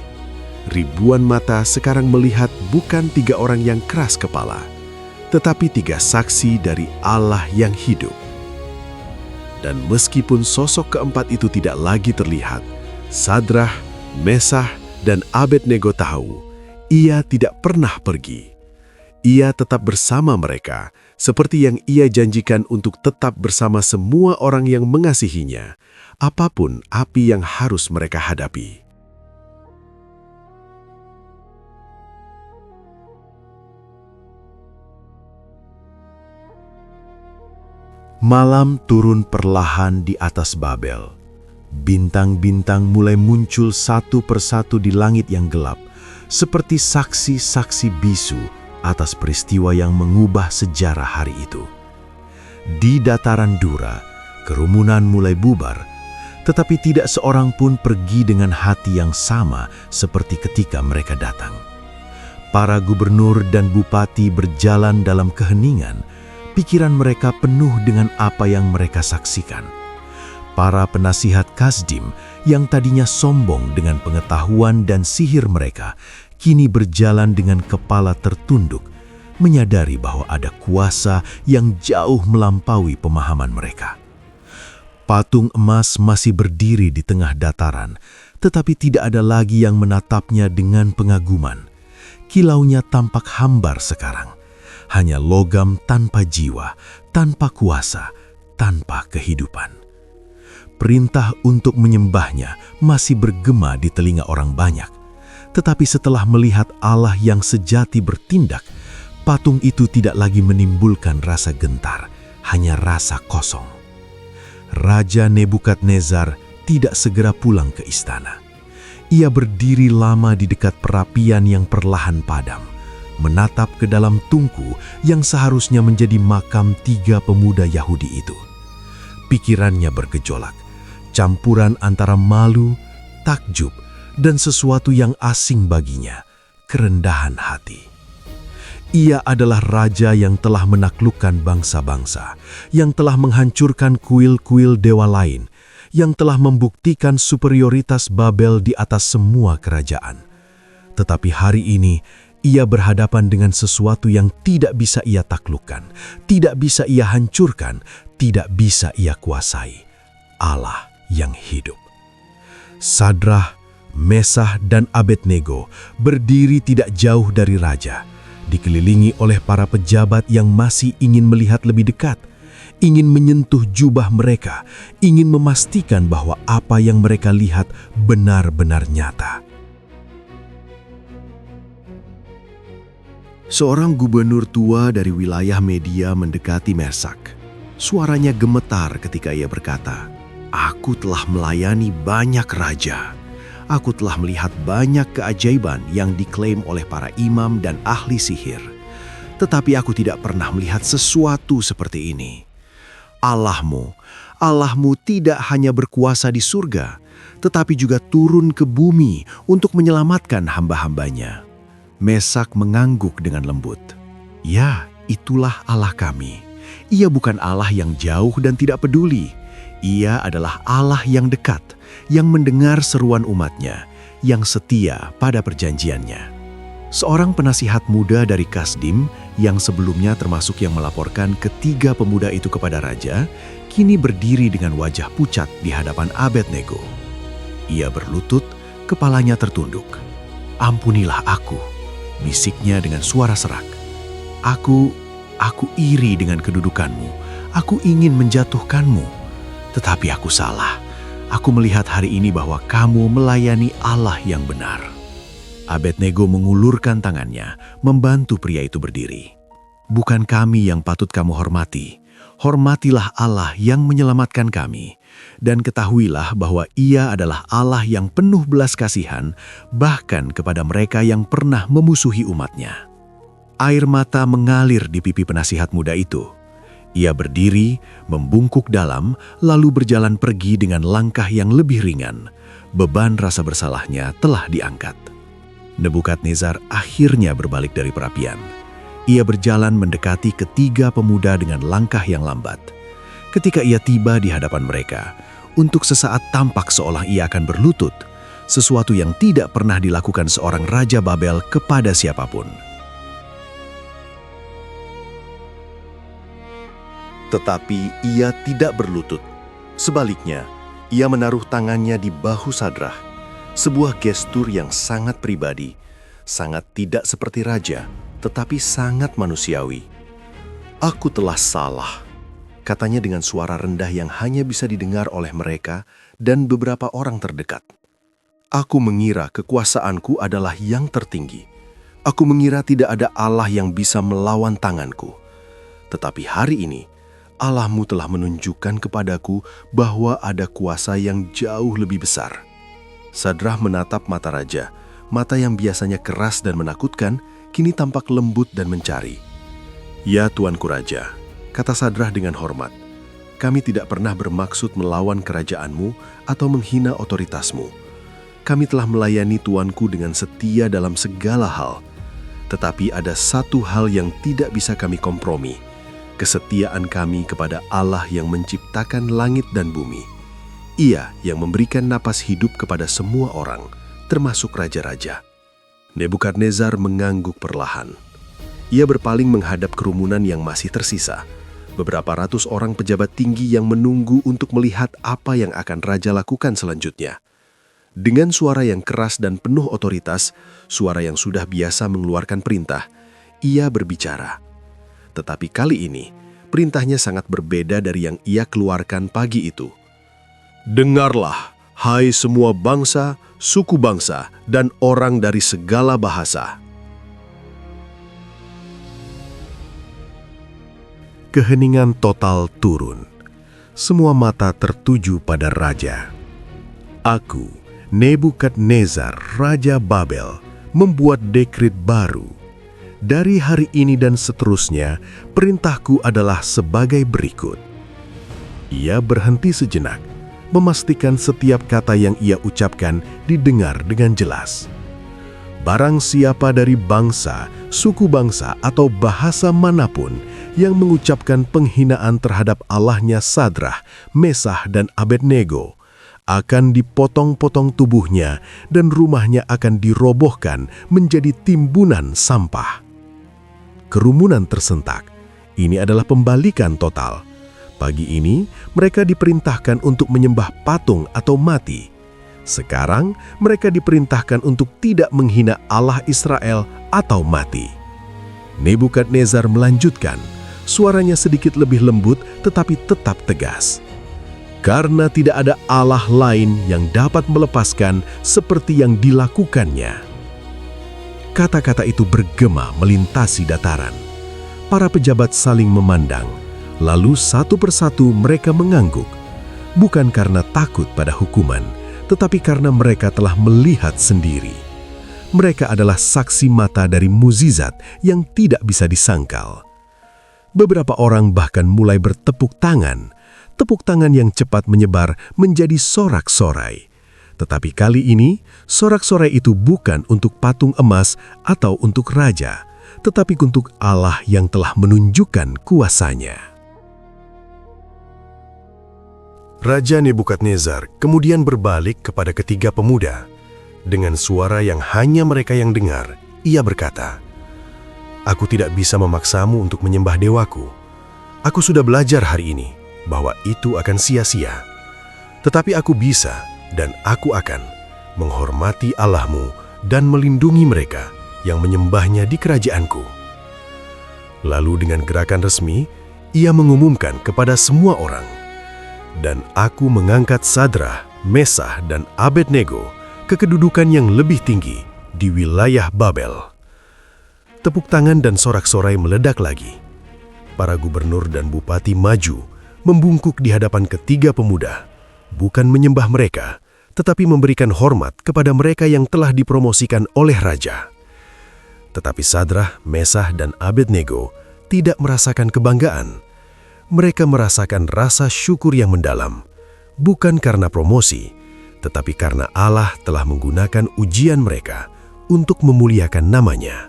Ribuan mata sekarang melihat bukan 3 orang yang keras kepala, tetapi 3 saksi dari Allah yang hidup. Dan meskipun sosok keempat itu tidak lagi terlihat, Sadrah, Mesah, dan Abednego tahu, ia tidak pernah pergi. Ia tetap bersama mereka, seperti yang ia janjikan untuk tetap bersama semua orang yang mengasihinya, apapun api yang harus mereka hadapi. Malam turun perlahan di atas Babel. Bintang-bintang mulai muncul satu persatu di langit yang gelap, seperti saksi-saksi bisu atas peristiwa yang mengubah sejarah hari itu. Di dataran Dura, kerumunan mulai bubar, tetapi tidak seorang pun pergi dengan hati yang sama seperti ketika mereka datang. Para gubernur dan bupati berjalan dalam keheningan. Pikiran mereka penuh dengan apa yang mereka saksikan. Para penasihat Kasdim yang tadinya sombong dengan pengetahuan dan sihir mereka, kini berjalan dengan kepala tertunduk, menyadari bahwa ada kuasa yang jauh melampaui pemahaman mereka. Patung emas masih berdiri di tengah dataran, tetapi tidak ada lagi yang menatapnya dengan pengaguman. Kilaunya tampak hambar sekarang. Hanya logam tanpa jiwa, tanpa kuasa, tanpa kehidupan. Perintah untuk menyembahnya masih bergema di telinga orang banyak. Tetapi setelah melihat Allah yang sejati bertindak, patung itu tidak lagi menimbulkan rasa gentar, hanya rasa kosong. Raja Nebukadnezar tidak segera pulang ke istana. Ia berdiri lama di dekat perapian yang perlahan padam, menatap ke dalam tungku yang seharusnya menjadi makam 3 pemuda Yahudi itu. Pikirannya bergejolak, campuran antara malu, takjub, dan sesuatu yang asing baginya, kerendahan hati. Ia adalah raja yang telah menaklukkan bangsa-bangsa, yang telah menghancurkan kuil-kuil dewa lain, yang telah membuktikan superioritas Babel di atas semua kerajaan. Tetapi hari ini, ia berhadapan dengan sesuatu yang tidak bisa ia taklukkan, tidak bisa ia hancurkan, tidak bisa ia kuasai. Allah yang hidup. Sadrah, Mesah, dan Abednego berdiri tidak jauh dari raja, dikelilingi oleh para pejabat yang masih ingin melihat lebih dekat, ingin menyentuh jubah mereka, ingin memastikan bahwa apa yang mereka lihat benar-benar nyata. Seorang gubernur tua dari wilayah Media mendekati Mesak. Suaranya gemetar ketika ia berkata, "Aku telah melayani banyak raja. Aku telah melihat banyak keajaiban yang diklaim oleh para imam dan ahli sihir. Tetapi aku tidak pernah melihat sesuatu seperti ini. Allahmu tidak hanya berkuasa di surga, tetapi juga turun ke bumi untuk menyelamatkan hamba-hambanya." Mesak mengangguk dengan lembut. "Ya, itulah Allah kami. Ia bukan Allah yang jauh dan tidak peduli. Ia adalah Allah yang dekat, yang mendengar seruan umatnya, yang setia pada perjanjiannya." Seorang penasihat muda dari Kasdim, yang sebelumnya termasuk yang melaporkan ketiga pemuda itu kepada raja, kini berdiri dengan wajah pucat di hadapan Abednego. Ia berlutut, kepalanya tertunduk. "Ampunilah aku," bisiknya dengan suara serak. Aku iri dengan kedudukanmu. Aku ingin menjatuhkanmu. Tetapi aku salah. Aku melihat hari ini bahwa kamu melayani Allah yang benar." Abednego mengulurkan tangannya, membantu pria itu berdiri. "Bukan kami yang patut kamu hormati. Hormatilah Allah yang menyelamatkan kami. Dan ketahuilah bahwa Ia adalah Allah yang penuh belas kasihan, bahkan kepada mereka yang pernah memusuhi umatnya." Air mata mengalir di pipi penasihat muda itu. Ia berdiri, membungkuk dalam, lalu berjalan pergi dengan langkah yang lebih ringan. Beban rasa bersalahnya telah diangkat. Nebukadnezar akhirnya berbalik dari perapian. Ia berjalan mendekati ketiga pemuda dengan langkah yang lambat. Ketika ia tiba di hadapan mereka, untuk sesaat tampak seolah ia akan berlutut, sesuatu yang tidak pernah dilakukan seorang Raja Babel kepada siapapun. Tetapi ia tidak berlutut. Sebaliknya, ia menaruh tangannya di bahu Sadrah, sebuah gestur yang sangat pribadi, sangat tidak seperti raja, tetapi sangat manusiawi. "Aku telah salah," katanya dengan suara rendah yang hanya bisa didengar oleh mereka dan beberapa orang terdekat. "Aku mengira kekuasaanku adalah yang tertinggi. Aku mengira tidak ada Allah yang bisa melawan tanganku. Tetapi hari ini, Allahmu telah menunjukkan kepadaku bahwa ada kuasa yang jauh lebih besar." Sadrah menatap mata raja, mata yang biasanya keras dan menakutkan, kini tampak lembut dan mencari. "Ya Tuanku Raja," kata Sadrah dengan hormat, "kami tidak pernah bermaksud melawan kerajaanmu atau menghina otoritasmu. Kami telah melayani Tuanku dengan setia dalam segala hal. Tetapi ada satu hal yang tidak bisa kami kompromi, kesetiaan kami kepada Allah yang menciptakan langit dan bumi. Ia yang memberikan napas hidup kepada semua orang, termasuk raja-raja." Nebukadnezar mengangguk perlahan. Ia berpaling menghadap kerumunan yang masih tersisa. Beberapa ratus orang pejabat tinggi yang menunggu untuk melihat apa yang akan raja lakukan selanjutnya. Dengan suara yang keras dan penuh otoritas, suara yang sudah biasa mengeluarkan perintah, ia berbicara. Tetapi kali ini, perintahnya sangat berbeda dari yang ia keluarkan pagi itu. Dengarlah, hai semua bangsa, suku bangsa, dan orang dari segala bahasa. Keheningan total turun. Semua mata tertuju pada raja. Aku, Nebukadnezar, Raja Babel, membuat dekret baru. Dari hari ini dan seterusnya, perintahku adalah sebagai berikut. Ia berhenti sejenak, memastikan setiap kata yang ia ucapkan didengar dengan jelas. Barang siapa dari bangsa, suku bangsa, atau bahasa manapun yang mengucapkan penghinaan terhadap Allahnya Sadrah, Mesah, dan Abednego, akan dipotong-potong tubuhnya dan rumahnya akan dirobohkan menjadi timbunan sampah. Kerumunan tersentak. Ini adalah pembalikan total. Pagi ini, mereka diperintahkan untuk menyembah patung atau mati. Sekarang, mereka diperintahkan untuk tidak menghina Allah Israel atau mati. Nebukadnezar melanjutkan, suaranya sedikit lebih lembut tetapi tetap tegas. Karena tidak ada Allah lain yang dapat melepaskan seperti yang dilakukannya. Kata-kata itu bergema melintasi dataran. Para pejabat saling memandang, lalu satu persatu mereka mengangguk. Bukan karena takut pada hukuman, tetapi karena mereka telah melihat sendiri. Mereka adalah saksi mata dari mukjizat yang tidak bisa disangkal. Beberapa orang bahkan mulai bertepuk tangan, tepuk tangan yang cepat menyebar menjadi sorak-sorai. Tetapi kali ini, sorak-sorai itu bukan untuk patung emas atau untuk raja, tetapi untuk Allah yang telah menunjukkan kuasanya. Raja Nebukadnezar kemudian berbalik kepada ketiga pemuda. Dengan suara yang hanya mereka yang dengar, ia berkata, "Aku tidak bisa memaksamu untuk menyembah dewaku. Aku sudah belajar hari ini bahwa itu akan sia-sia. Tetapi aku bisa dan aku akan menghormati Allahmu dan melindungi mereka yang menyembahnya di kerajaanku." Lalu dengan gerakan resmi, ia mengumumkan kepada semua orang, "Dan aku mengangkat Sadrah, Mesah, dan Abednego ke kedudukan yang lebih tinggi di wilayah Babel." Tepuk tangan dan sorak-sorai meledak lagi. Para gubernur dan bupati maju, membungkuk di hadapan ketiga pemuda, bukan menyembah mereka, tetapi memberikan hormat kepada mereka yang telah dipromosikan oleh raja. Tetapi Sadrah, Mesah, dan Abednego tidak merasakan kebanggaan. Mereka merasakan rasa syukur yang mendalam, bukan karena promosi, tetapi karena Allah telah menggunakan ujian mereka untuk memuliakan namanya.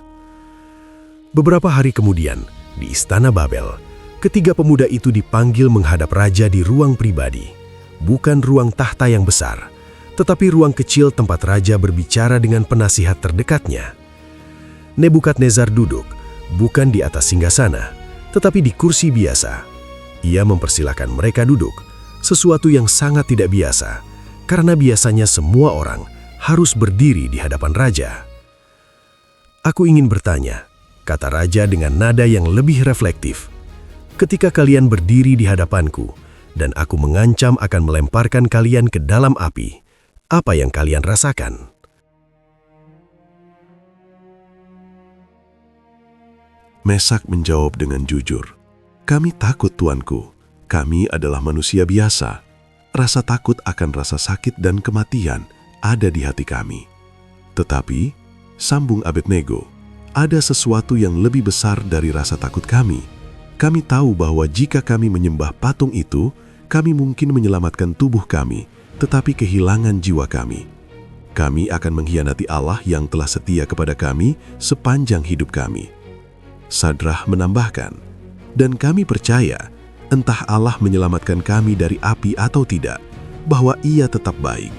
Beberapa hari kemudian, di Istana Babel, ketiga pemuda itu dipanggil menghadap raja di ruang pribadi, bukan ruang tahta yang besar, tetapi ruang kecil tempat raja berbicara dengan penasihat terdekatnya. Nebukadnezar duduk, bukan di atas singgasana, tetapi di kursi biasa. Ia mempersilahkan mereka duduk, sesuatu yang sangat tidak biasa, karena biasanya semua orang harus berdiri di hadapan raja. "Aku ingin bertanya," kata raja dengan nada yang lebih reflektif, "ketika kalian berdiri di hadapanku, dan aku mengancam akan melemparkan kalian ke dalam api, apa yang kalian rasakan?" Mesak menjawab dengan jujur, "Kami takut, Tuanku. Kami adalah manusia biasa. Rasa takut akan rasa sakit dan kematian ada di hati kami. Tetapi," sambung Abednego, "ada sesuatu yang lebih besar dari rasa takut kami. Kami tahu bahwa jika kami menyembah patung itu, kami mungkin menyelamatkan tubuh kami, tetapi kehilangan jiwa kami. Kami akan mengkhianati Allah yang telah setia kepada kami sepanjang hidup kami." Sadrah menambahkan, "Dan kami percaya, entah Allah menyelamatkan kami dari api atau tidak, bahwa Ia tetap baik,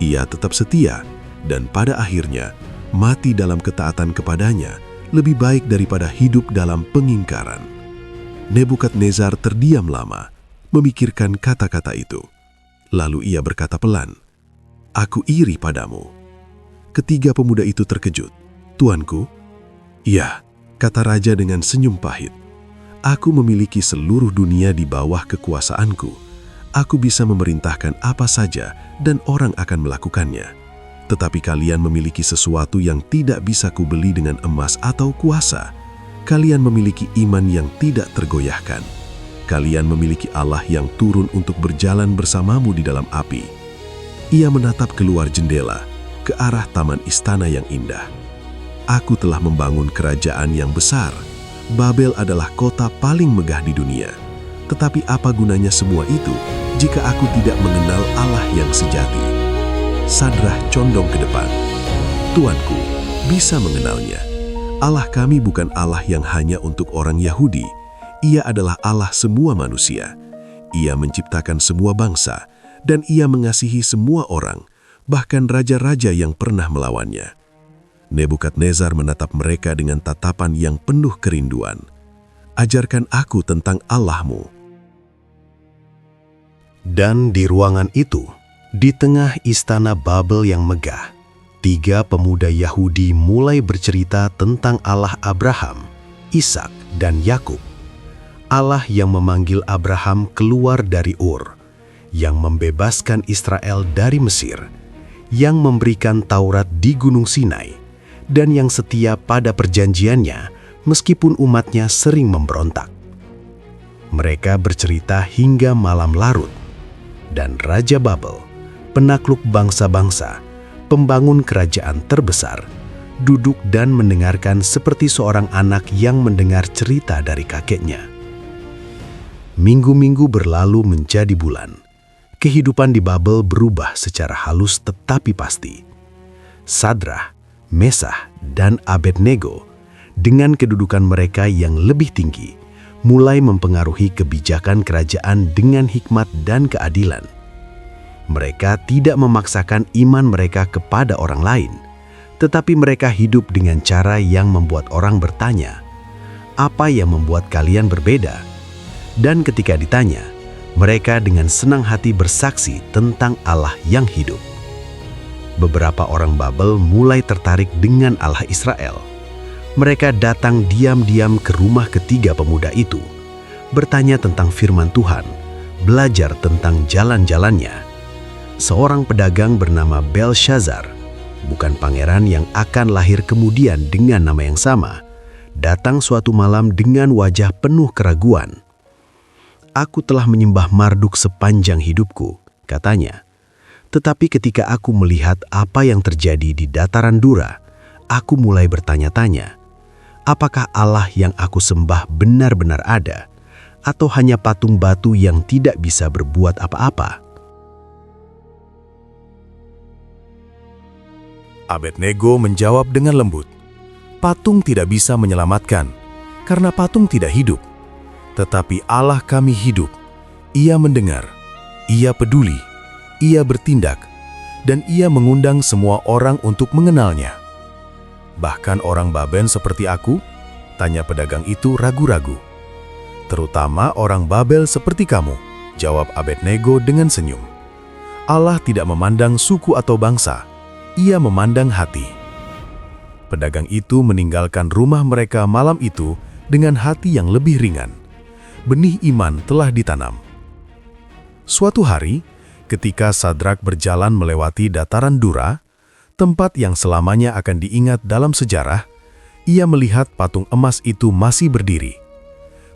Ia tetap setia, dan pada akhirnya, mati dalam ketaatan kepadanya lebih baik daripada hidup dalam pengingkaran." Nebukadnezar terdiam lama, memikirkan kata-kata itu. Lalu ia berkata pelan, "Aku iri padamu." Ketiga pemuda itu terkejut. "Tuanku?" "Iya," kata raja dengan senyum pahit. Aku memiliki seluruh dunia di bawah kekuasaanku. Aku bisa memerintahkan apa saja dan orang akan melakukannya. Tetapi kalian memiliki sesuatu yang tidak bisa kubeli dengan emas atau kuasa. Kalian memiliki iman yang tidak tergoyahkan. Kalian memiliki Allah yang turun untuk berjalan bersamamu di dalam api. Ia menatap keluar jendela, ke arah taman istana yang indah. Aku telah membangun kerajaan yang besar. Babel adalah kota paling megah di dunia. Tetapi apa gunanya semua itu jika aku tidak mengenal Allah yang sejati? Sadrah condong ke depan. Tuanku, bisa mengenalnya. Allah kami bukan Allah yang hanya untuk orang Yahudi. Ia adalah Allah semua manusia. Ia menciptakan semua bangsa, dan Ia mengasihi semua orang, bahkan raja-raja yang pernah melawannya. Nebukadnezar menatap mereka dengan tatapan yang penuh kerinduan. Ajarkan aku tentang Allah-Mu. Dan di ruangan itu, di tengah istana Babel yang megah, 3 pemuda Yahudi mulai bercerita tentang Allah Abraham, Ishak, dan Yakub. Allah yang memanggil Abraham keluar dari Ur, yang membebaskan Israel dari Mesir, yang memberikan Taurat di Gunung Sinai, dan yang setia pada perjanjiannya meskipun umatnya sering memberontak. Mereka bercerita hingga malam larut, dan Raja Babel, penakluk bangsa-bangsa, pembangun kerajaan terbesar, duduk dan mendengarkan seperti seorang anak yang mendengar cerita dari kakeknya. Minggu-minggu berlalu menjadi bulan. Kehidupan di Babel berubah secara halus tetapi pasti. Sadrah, Mesah, dan Abednego, dengan kedudukan mereka yang lebih tinggi, mulai mempengaruhi kebijakan kerajaan dengan hikmat dan keadilan. Mereka tidak memaksakan iman mereka kepada orang lain, tetapi mereka hidup dengan cara yang membuat orang bertanya, "Apa yang membuat kalian berbeda?" Dan ketika ditanya, mereka dengan senang hati bersaksi tentang Allah yang hidup. Beberapa orang Babel mulai tertarik dengan Allah Israel. Mereka datang diam-diam ke rumah ketiga pemuda itu, bertanya tentang firman Tuhan, belajar tentang jalan-jalannya. Seorang pedagang bernama Belshazzar, bukan pangeran yang akan lahir kemudian dengan nama yang sama, datang suatu malam dengan wajah penuh keraguan. "Aku telah menyembah Marduk sepanjang hidupku," katanya. "Tetapi ketika aku melihat apa yang terjadi di dataran Dura, aku mulai bertanya-tanya, apakah Allah yang aku sembah benar-benar ada, atau hanya patung batu yang tidak bisa berbuat apa-apa?" Abednego menjawab dengan lembut, "Patung tidak bisa menyelamatkan, karena patung tidak hidup. Tetapi Allah kami hidup. Ia mendengar, Ia peduli, Ia bertindak, dan Ia mengundang semua orang untuk mengenalnya." "Bahkan orang Babel seperti aku?" tanya pedagang itu ragu-ragu. "Terutama orang Babel seperti kamu," jawab Abednego dengan senyum. "Allah tidak memandang suku atau bangsa, Ia memandang hati." Pedagang itu meninggalkan rumah mereka malam itu dengan hati yang lebih ringan. Benih iman telah ditanam. Suatu hari, ketika Sadrak berjalan melewati dataran Dura, tempat yang selamanya akan diingat dalam sejarah, ia melihat patung emas itu masih berdiri.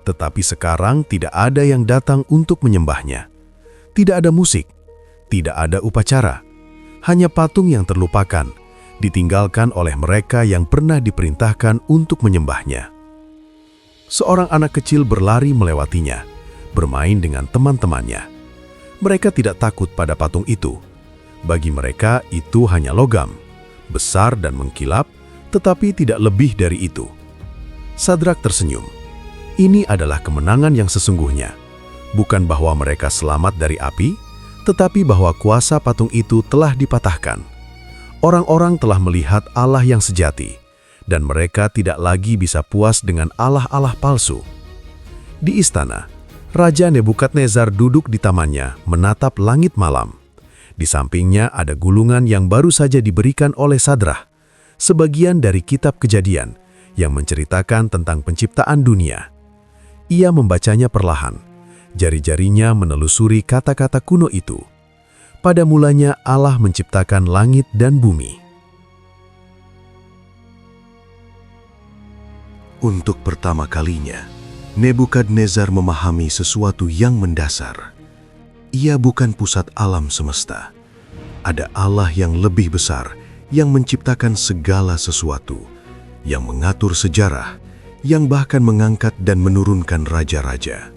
Tetapi sekarang tidak ada yang datang untuk menyembahnya. Tidak ada musik, tidak ada upacara, hanya patung yang terlupakan, ditinggalkan oleh mereka yang pernah diperintahkan untuk menyembahnya. Seorang anak kecil berlari melewatinya, bermain dengan teman-temannya. Mereka tidak takut pada patung itu. Bagi mereka itu hanya logam, besar dan mengkilap, tetapi tidak lebih dari itu. Sadrak tersenyum. Ini adalah kemenangan yang sesungguhnya. Bukan bahwa mereka selamat dari api, tetapi bahwa kuasa patung itu telah dipatahkan. Orang-orang telah melihat Allah yang sejati, dan mereka tidak lagi bisa puas dengan allah-allah palsu. Di istana, Raja Nebukadnezar duduk di tamannya menatap langit malam. Di sampingnya ada gulungan yang baru saja diberikan oleh Sadrah, sebagian dari kitab Kejadian yang menceritakan tentang penciptaan dunia. Ia membacanya perlahan. Jari-jarinya menelusuri kata-kata kuno itu. Pada mulanya Allah menciptakan langit dan bumi. Untuk pertama kalinya, Nebukadnezar memahami sesuatu yang mendasar. Ia bukan pusat alam semesta. Ada Allah yang lebih besar, yang menciptakan segala sesuatu, yang mengatur sejarah, yang bahkan mengangkat dan menurunkan raja-raja.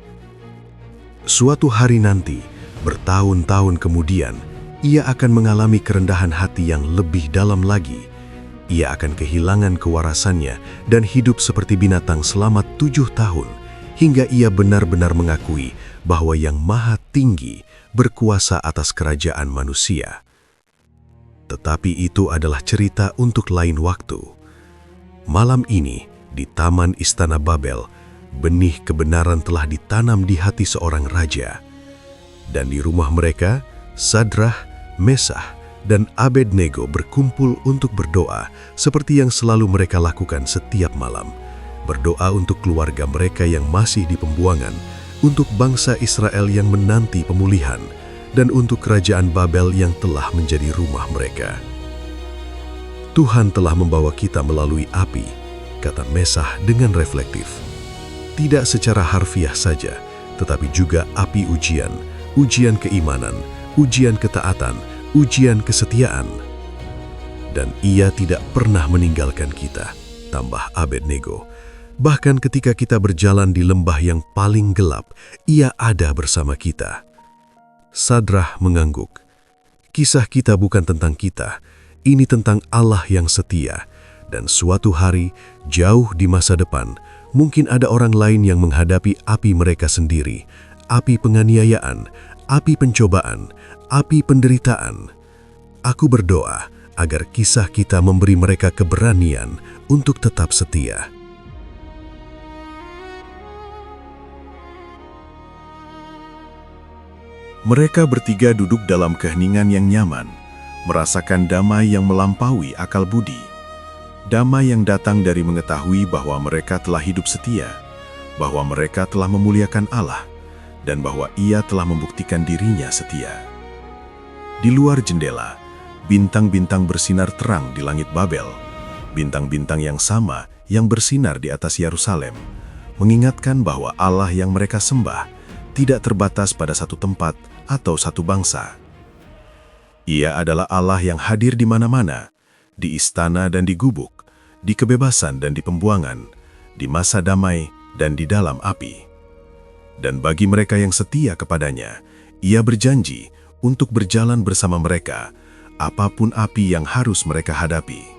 Suatu hari nanti, bertahun-tahun kemudian, ia akan mengalami kerendahan hati yang lebih dalam lagi. Ia akan kehilangan kewarasannya dan hidup seperti binatang selama 7 tahun, hingga ia benar-benar mengakui bahwa Yang Maha Tinggi berkuasa atas kerajaan manusia. Tetapi itu adalah cerita untuk lain waktu. Malam ini, di Taman Istana Babel, benih kebenaran telah ditanam di hati seorang raja. Dan di rumah mereka, Sadrah, Mesah, dan Abednego berkumpul untuk berdoa seperti yang selalu mereka lakukan setiap malam. Berdoa untuk keluarga mereka yang masih di pembuangan, untuk bangsa Israel yang menanti pemulihan, dan untuk kerajaan Babel yang telah menjadi rumah mereka. Tuhan telah membawa kita melalui api, kata Mesah dengan reflektif. Tidak secara harfiah saja, tetapi juga api ujian, ujian keimanan, ujian ketaatan, ujian kesetiaan. Dan ia tidak pernah meninggalkan kita, tambah Abednego. Bahkan ketika kita berjalan di lembah yang paling gelap, ia ada bersama kita. Sadrah mengangguk. Kisah kita bukan tentang kita, ini tentang Allah yang setia. Dan suatu hari, jauh di masa depan, mungkin ada orang lain yang menghadapi api mereka sendiri, api penganiayaan, api pencobaan, api penderitaan. Aku berdoa agar kisah kita memberi mereka keberanian untuk tetap setia. Mereka bertiga duduk dalam keheningan yang nyaman, merasakan damai yang melampaui akal budi. Damai yang datang dari mengetahui bahwa mereka telah hidup setia, bahwa mereka telah memuliakan Allah, dan bahwa Ia telah membuktikan dirinya setia. Di luar jendela, bintang-bintang bersinar terang di langit Babel, bintang-bintang yang sama yang bersinar di atas Yerusalem, mengingatkan bahwa Allah yang mereka sembah tidak terbatas pada satu tempat atau satu bangsa. Ia adalah Allah yang hadir di mana-mana, di istana dan di gubuk, di kebebasan dan di pembuangan, di masa damai dan di dalam api. Dan bagi mereka yang setia kepadanya, Ia berjanji untuk berjalan bersama mereka, apapun api yang harus mereka hadapi.